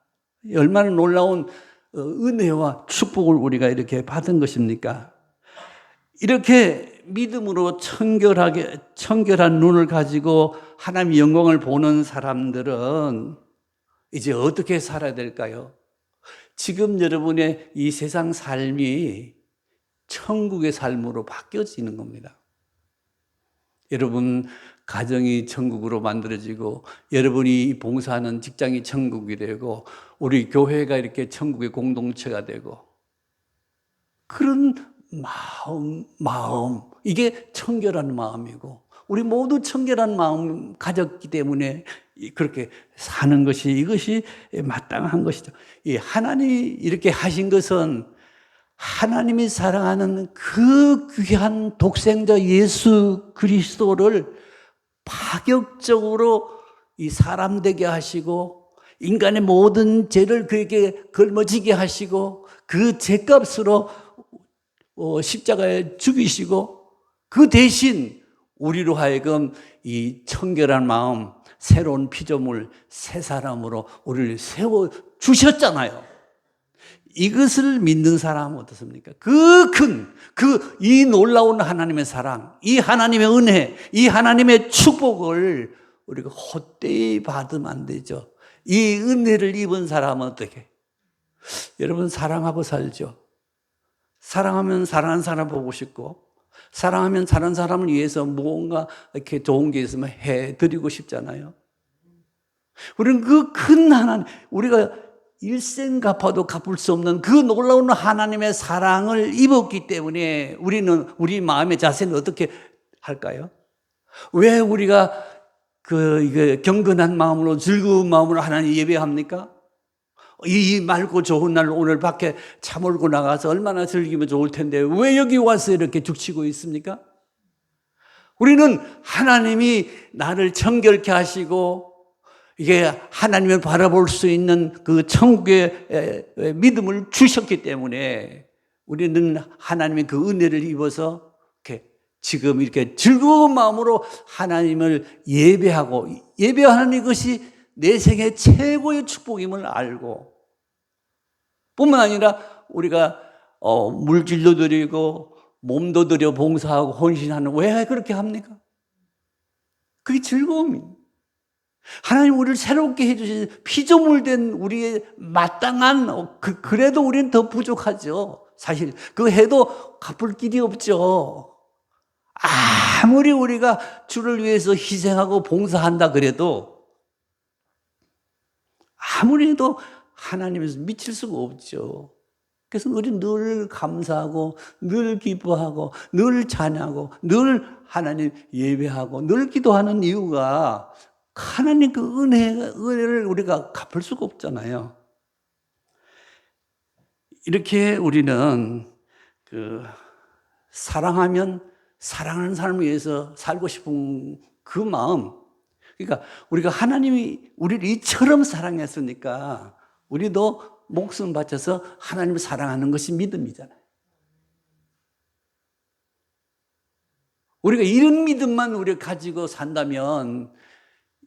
얼마나 놀라운 은혜와 축복을 우리가 이렇게 받은 것입니까? 이렇게 믿음으로 청결한 눈을 가지고 하나님의 영광을 보는 사람들은 이제 어떻게 살아야 될까요? 지금 여러분의 이 세상 삶이 천국의 삶으로 바뀌어지는 겁니다. 여러분 가정이 천국으로 만들어지고, 여러분이 봉사하는 직장이 천국이 되고, 우리 교회가 이렇게 천국의 공동체가 되고, 그런 마음, 이게 청결한 마음이고, 우리 모두 청결한 마음 가졌기 때문에 그렇게 사는 것이, 이것이 마땅한 것이죠. 이 하나님이 이렇게 하신 것은 하나님이 사랑하는 그 귀한 독생자 예수 그리스도를 파격적으로 이 사람 되게 하시고, 인간의 모든 죄를 그에게 걸머지게 하시고, 그 죄값으로 십자가에 죽이시고, 그 대신 우리로 하여금 이 청결한 마음, 새로운 피조물, 새 사람으로 우리를 세워 주셨잖아요. 이것을 믿는 사람은 어떻습니까? 이 놀라운 하나님의 사랑, 이 하나님의 은혜, 이 하나님의 축복을 우리가 헛되이 받으면 안 되죠. 이 은혜를 입은 사람은 어떻게? 여러분 사랑하고 살죠. 사랑하면 사랑하는 사람 보고 싶고, 사랑하면 사랑하는 사람을 위해서 무언가 이렇게 좋은 게 있으면 해드리고 싶잖아요. 우리는 그 큰 하나님, 우리가 일생 갚아도 갚을 수 없는 그 놀라운 하나님의 사랑을 입었기 때문에 우리는 우리 마음의 자세는 어떻게 할까요? 왜 우리가 이게 경건한 마음으로, 즐거운 마음으로 하나님 예배합니까? 이 맑고 좋은 날 오늘 밖에 차 몰고 나가서 얼마나 즐기면 좋을 텐데 왜 여기 와서 이렇게 죽치고 있습니까? 우리는 하나님이 나를 정결케 하시고 이게 하나님을 바라볼 수 있는 그 천국의 믿음을 주셨기 때문에 우리는 하나님의 그 은혜를 입어서 이렇게 지금 이렇게 즐거운 마음으로 하나님을 예배하는 이것이 내 생애 최고의 축복임을 알고, 뿐만 아니라 우리가 물질도 드리고 몸도 드려 봉사하고 헌신하는, 왜 그렇게 합니까? 그게 즐거움입니다. 하나님 우리를 새롭게 해주신 피조물된 우리의 마땅한, 그래도 우리는 더 부족하죠. 사실 그거 해도 갚을 길이 없죠. 아무리 우리가 주를 위해서 희생하고 봉사한다 그래도 아무리 해도 하나님에서 미칠 수가 없죠. 그래서 우리는 늘 감사하고 늘 기뻐하고 늘 찬양하고 늘 하나님 예배하고 늘 기도하는 이유가 하나님 그 은혜를 우리가 갚을 수가 없잖아요. 이렇게 우리는 사랑하면 사랑하는 사람을 위해서 살고 싶은 그 마음, 그러니까 우리가 하나님이 우리를 이처럼 사랑했으니까 우리도 목숨 바쳐서 하나님을 사랑하는 것이 믿음이잖아요. 우리가 이런 믿음만 우리가 가지고 산다면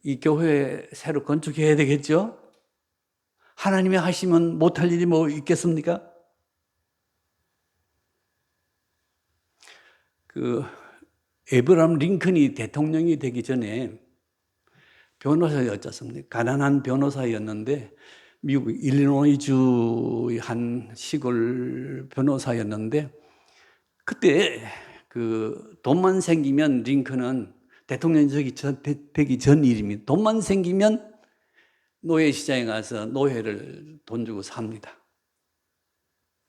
이 교회 새로 건축해야 되겠죠? 하나님이 하시면 못할 일이 뭐 있겠습니까? 그 에브라함 링컨이 대통령이 되기 전에 변호사였잖습니까? 가난한 변호사였는데 미국 일리노이주의 한 시골 변호사였는데 그때 그 돈만 생기면 링컨은 대통령이 되기 전 일입니다. 돈만 생기면 노예시장에 가서 노예를 돈 주고 삽니다.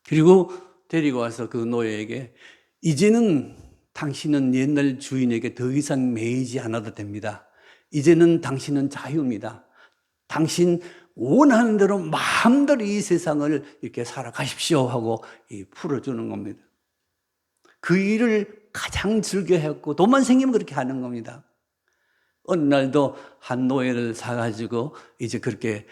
그리고 데리고 와서 그 노예에게 이제는 당신은 옛날 주인에게 더 이상 매이지 않아도 됩니다. 이제는 당신은 자유입니다. 당신 원하는 대로 마음대로 이 세상을 이렇게 살아가십시오 하고 풀어주는 겁니다. 그 일을 가장 즐겨했고 돈만 생기면 그렇게 하는 겁니다. 어느 날도 한 노예를 사가지고 이제 그렇게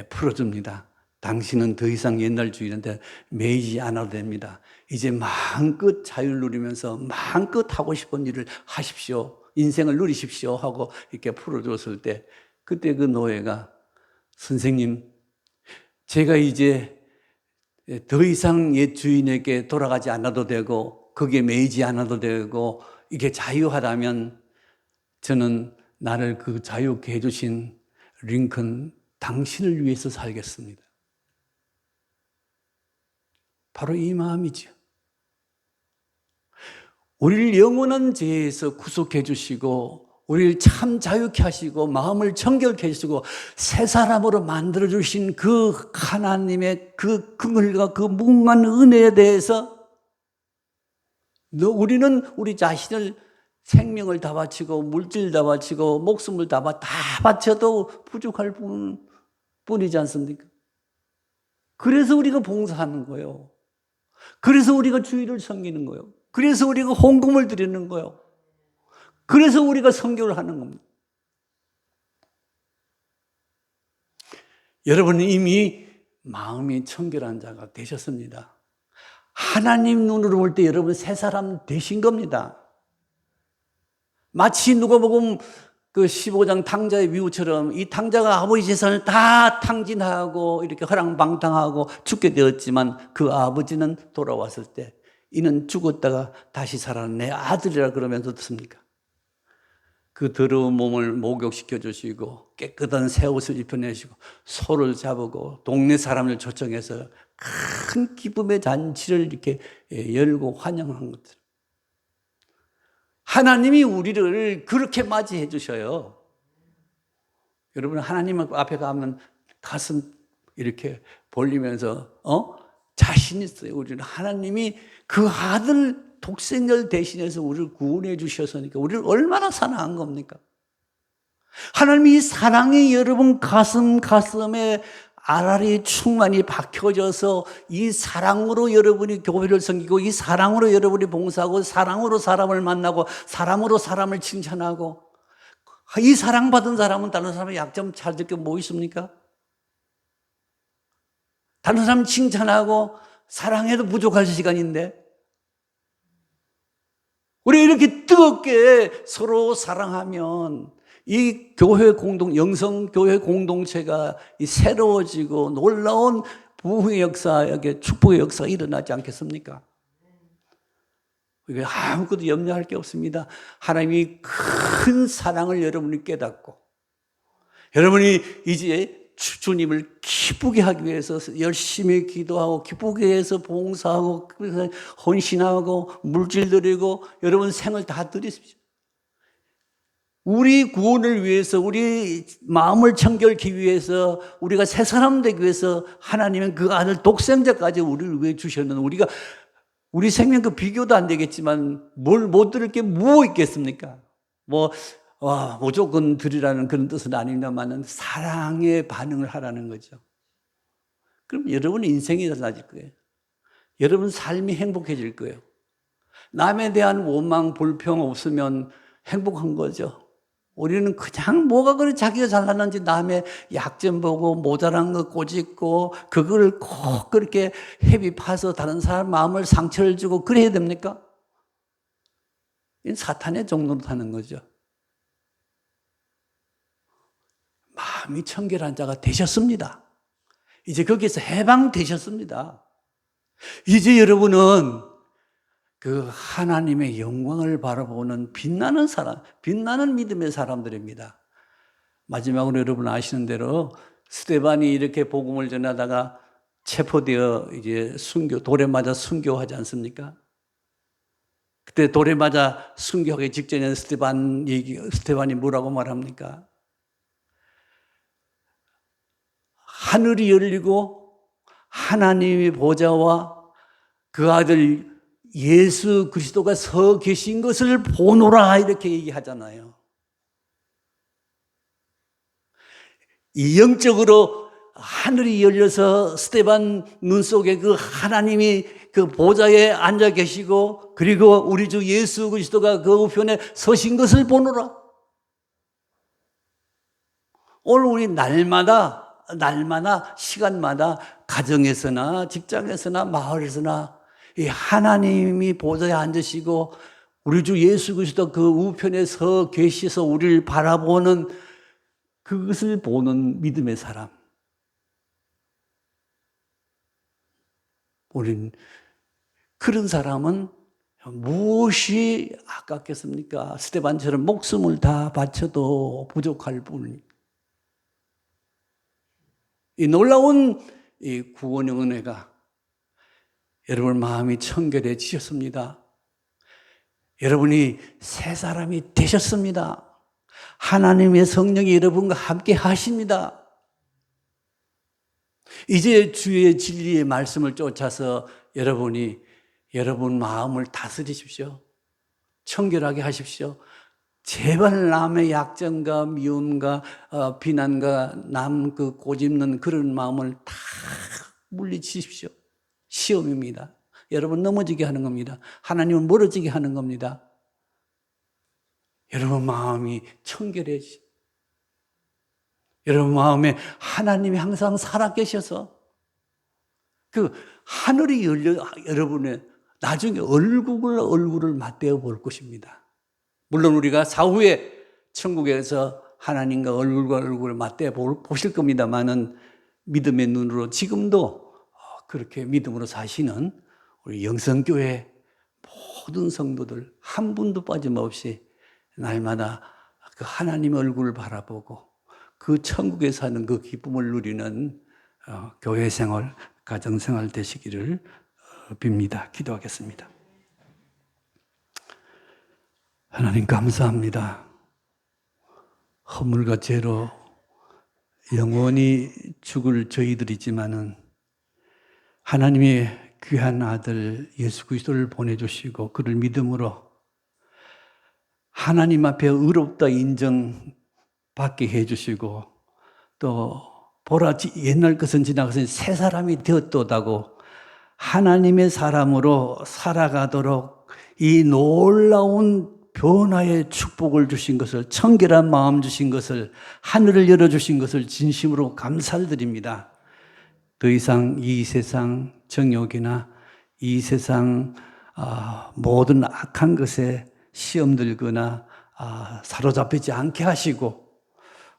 풀어줍니다. 당신은 더 이상 옛날 주인한테 매이지 않아도 됩니다. 이제 마음껏 자유를 누리면서 마음껏 하고 싶은 일을 하십시오. 인생을 누리십시오 하고 이렇게 풀어줬을 때 그때 그 노예가 선생님, 제가 이제 더 이상 옛 주인에게 돌아가지 않아도 되고 거기에 매이지 않아도 되고 이게 자유하다면 저는 나를 그 자유케 해주신 링컨 당신을 위해서 살겠습니다. 바로 이 마음이죠. 우리를 영원한 죄에서 구속해 주시고 우리를 참 자유케 하시고 마음을 정결케 해주시고 새 사람으로 만들어 주신 그 하나님의 그 긍휼과 그 무궁한 은혜에 대해서 우리는 우리 자신을 생명을 다 바치고 물질 다 바치고 목숨을 다 바쳐도 부족할 뿐이지 않습니까? 그래서 우리가 봉사하는 거예요. 그래서 우리가 주의를 섬기는 거예요. 그래서 우리가 헌금을 드리는 거예요. 그래서 우리가 선교를 하는 겁니다. 여러분은 이미 마음이 청결한 자가 되셨습니다. 하나님 눈으로 볼 때 여러분 새 사람 되신 겁니다. 마치 누가복음 그 15장 탕자의 비유처럼 이 탕자가 아버지 재산을 다 탕진하고 이렇게 허랑방탕하고 죽게 되었지만 그 아버지는 돌아왔을 때 이는 죽었다가 다시 살아난 내 아들이라 그러면서 어떻습니까? 그 더러운 몸을 목욕시켜 주시고 깨끗한 새 옷을 입혀내시고 소를 잡고 동네 사람을 초청해서 큰 기쁨의 잔치를 이렇게 열고 환영한 것들. 하나님이 우리를 그렇게 맞이해 주셔요. 여러분 하나님 앞에 가면 가슴 이렇게 벌리면서 자신 있어요. 우리는 하나님이 그 아들 독생자를 대신해서 우리를 구원해 주셨으니까 우리를 얼마나 사랑한 겁니까? 하나님이 이 사랑이 여러분 가슴에 알알이 충만히 박혀져서 이 사랑으로 여러분이 교회를 섬기고 이 사랑으로 여러분이 봉사하고 사랑으로 사람을 만나고 사랑으로 사람을 칭찬하고 이 사랑받은 사람은 다른 사람의 약점 찾을 게 뭐 있습니까? 다른 사람 칭찬하고 사랑해도 부족할 시간인데 우리 이렇게 뜨겁게 서로 사랑하면 이 교회 영성교회 공동체가 새로워지고 놀라운 부흥의 역사에 축복의 역사가 일어나지 않겠습니까? 아무것도 염려할 게 없습니다. 하나님이 큰 사랑을 여러분이 깨닫고 여러분이 이제 주님을 기쁘게 하기 위해서 열심히 기도하고 기쁘게 해서 봉사하고 헌신하고 물질 드리고 여러분 생을 다 드리십시오. 우리 구원을 위해서 우리 마음을 청결케 위해서 우리가 새 사람 되기 위해서 하나님은 그 아들 독생자까지 우리를 위해 주셨는데 우리가 우리 생명과 비교도 안 되겠지만 뭘 못 드릴 게 뭐 있겠습니까? 무조건 드리라는 그런 뜻은 아닙니다만 사랑의 반응을 하라는 거죠. 그럼 여러분 인생이 달라질 거예요. 여러분 삶이 행복해질 거예요. 남에 대한 원망, 불평 없으면 행복한 거죠. 우리는 그냥 뭐가 그래 자기가 잘났는지 남의 약점 보고 모자란 거 꼬집고 그걸 꼭 그렇게 헤비 파서 다른 사람 마음을 상처를 주고 그래야 됩니까? 이건 사탄의 종로로 타는 거죠. 마음이 청결한 자가 되셨습니다. 이제 거기에서 해방되셨습니다. 이제 여러분은 그 하나님의 영광을 바라보는 빛나는 사람, 빛나는 믿음의 사람들입니다. 마지막으로 여러분 아시는 대로 스데반이 이렇게 복음을 전하다가 체포되어 이제 돌에 맞아 순교하지 않습니까? 그때 돌에 맞아 순교하기 직전에 스데반이 뭐라고 말합니까? 하늘이 열리고 하나님의 보좌와 그 아들 예수 그리스도가 서 계신 것을 보노라 이렇게 얘기하잖아요. 이 영적으로 하늘이 열려서 스데반 눈 속에 그 하나님이 그 보좌에 앉아 계시고 그리고 우리 주 예수 그리스도가 그 우편에 서신 것을 보노라. 오늘 우리 날마다 시간마다 가정에서나 직장에서나 마을에서나 이 하나님이 보좌에 앉으시고 우리 주 예수 그리스도 그 우편에 서 계셔서 우리를 바라보는 그것을 보는 믿음의 사람. 우린 그런 사람은 무엇이 아깝겠습니까? 스데반처럼 목숨을 다 바쳐도 부족할 뿐. 이 놀라운 이 구원의 은혜가 여러분 마음이 청결해지셨습니다. 여러분이 새 사람이 되셨습니다. 하나님의 성령이 여러분과 함께 하십니다. 이제 주의 진리의 말씀을 쫓아서 여러분 마음을 다스리십시오. 청결하게 하십시오. 제발 남의 약점과 미움과 비난과 남 그 고집는 그런 마음을 다 물리치십시오. 시험입니다. 여러분 넘어지게 하는 겁니다. 하나님은 멀어지게 하는 겁니다. 여러분 마음이 청결해지. 여러분 마음에 하나님이 항상 살아계셔서 그 하늘이 열려 여러분의 나중에 얼굴을 맞대어 볼 것입니다. 물론 우리가 사후에 천국에서 하나님과 얼굴을 맞대어 보실 겁니다만은 믿음의 눈으로 지금도 그렇게 믿음으로 사시는 우리 영성교회 모든 성도들 한 분도 빠짐없이 날마다 그 하나님의 얼굴을 바라보고 그 천국에 사는 그 기쁨을 누리는 교회 생활, 가정 생활 되시기를 빕니다. 기도하겠습니다. 하나님 감사합니다. 허물과 죄로 영원히 죽을 저희들이지만은 하나님의 귀한 아들 예수 그리스도를 보내주시고 그를 믿음으로 하나님 앞에 의롭다 인정받게 해주시고 또 보라 옛날 것은 지나가서 새 사람이 되었도다고 하나님의 사람으로 살아가도록 이 놀라운 변화의 축복을 주신 것을 청결한 마음 주신 것을 하늘을 열어주신 것을 진심으로 감사를 드립니다. 더 이상 이 세상 정욕이나 이 세상 모든 악한 것에 시험 들거나 사로잡히지 않게 하시고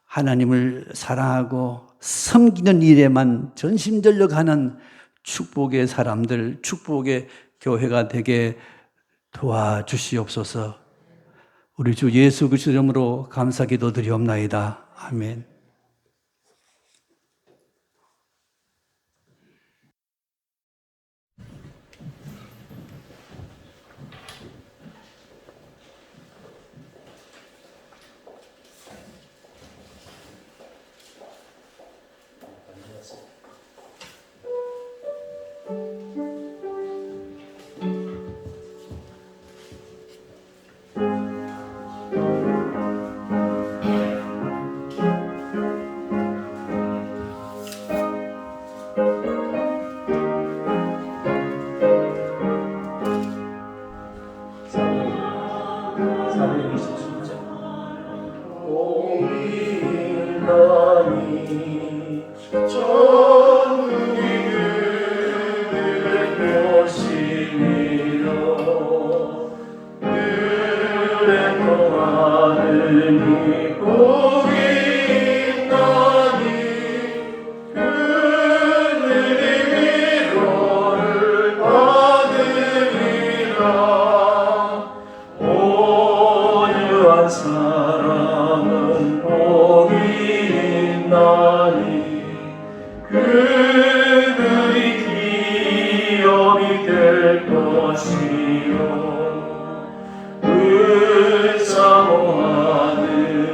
하나님을 사랑하고 섬기는 일에만 전심전력하는 축복의 사람들, 축복의 교회가 되게 도와주시옵소서. 우리 주 예수 그리스도 이름으로 감사 기도드리옵나이다. 아멘. 공인하니 천국이 그를 그들이 기업이 될 것이요 사모하는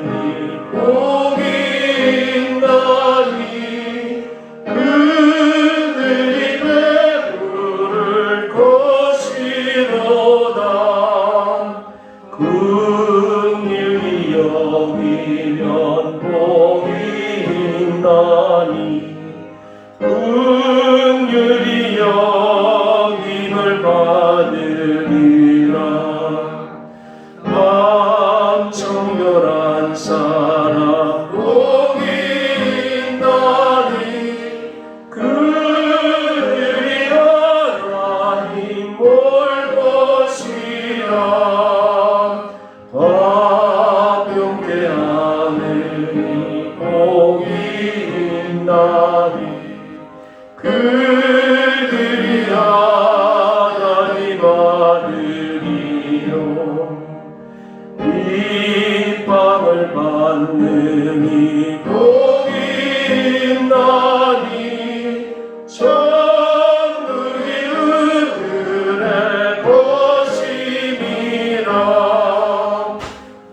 이 복이 있나니 그들이 배부를 것이로다 긍휼히 여기면 복이 있나니 긍휼히 여김을 받으리라 청결한 사람 복이 있나니 그들이 하나님 볼 것이라 화평케 하느니 복이 있나니 그들이 하나님 아들이요 핍박을 받느니 복이 있나니 천국이 그들의 것임이라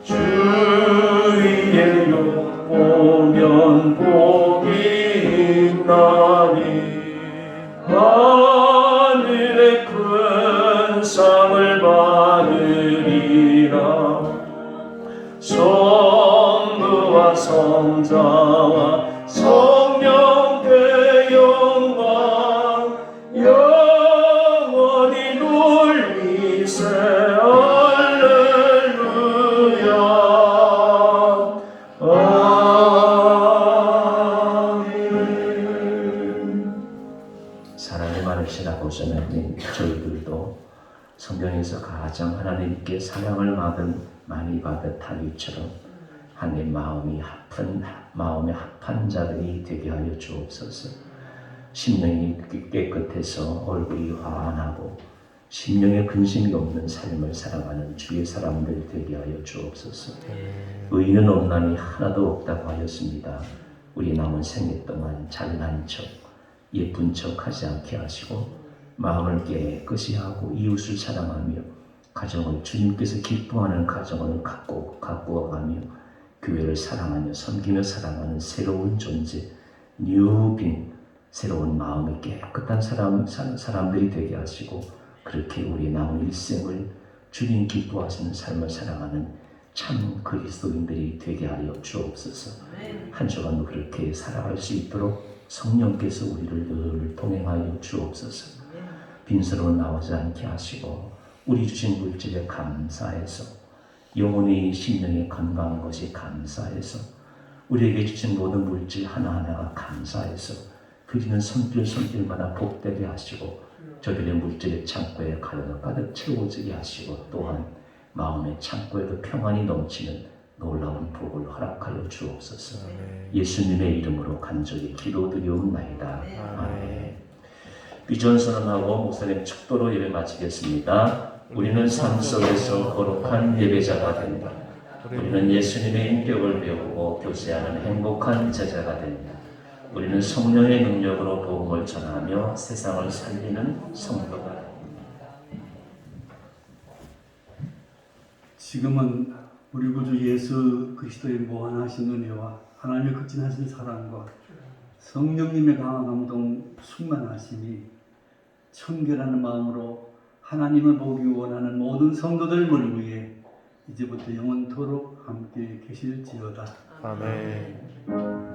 주위의 욕보면 복이 있나니 하늘의 큰 상을 받으리라 성부와 성자와 성령께 영광 영원히 돌리세 할렐루야 아멘. 사랑이 많으신 아버지 하나님, 저희들도 성경에서 가장 하나님께 사랑을 많이 받은 다윗처럼 하나님 마음에 합한 자들이 되게 하여 주옵소서. 심령이 깨끗해서 얼굴이 환하고 심령에 근심이 없는 삶을 살아가는 주의 사람들 되게 하여 주옵소서. 의인은 없나니 하나도 없다고 하였습니다. 우리 남은 생애 동안 잘난 척, 예쁜 척 하지 않게 하시고 마음을 깨끗이 하고 이웃을 사랑하며 가정을 주님께서 기뻐하는 가정을 가꾸어가며 교회를 사랑하며 섬기며 살아가는 새로운 존재, 뉴빙, 새로운 마음이 깨끗한 사람들이 되게 하시고 그렇게 우리 남은 일생을 주님 기뻐하시는 삶을 살아가는 참 그리스도인들이 되게 하여 주옵소서. 한 주간도 그렇게 살아갈 수 있도록 성령께서 우리를 늘 동행하여 주옵소서. 빈손으로 나오지 않게 하시고 우리 주신 물질에 감사해서 영혼이 심령이 건강한 것이 감사해서 우리에게 주신 모든 물질 하나하나가 감사해서 드리는 손길마다 복되게 하시고 저들의 물질의 창고에 가득 채워지게 하시고 또한 마음의 창고에도 평안이 넘치는 놀라운 복을 허락하여 주옵소서. 예수님의 이름으로 간절히 기도드리옵나이다. 아멘. 비전 선언하고 목사님 축도로 예배 마치겠습니다. 우리는 삶 속에서 거룩한 예배자가 된다. 우리는 예수님의 인격을 배우고 교제하는 행복한 제자가 된다. 우리는 성령의 능력으로 복음을 전하며 세상을 살리는 성도가 된다. 지금은 우리 구주 예수 그리스도의 무한하신 은혜와 하나님의 극진하신 사랑과 성령님의 강한 감동 충만하심이 청결하는 마음으로 하나님을 보기 원하는 모든 성도들을 위해 이제부터 영원토록 함께 계실지어다. 아멘.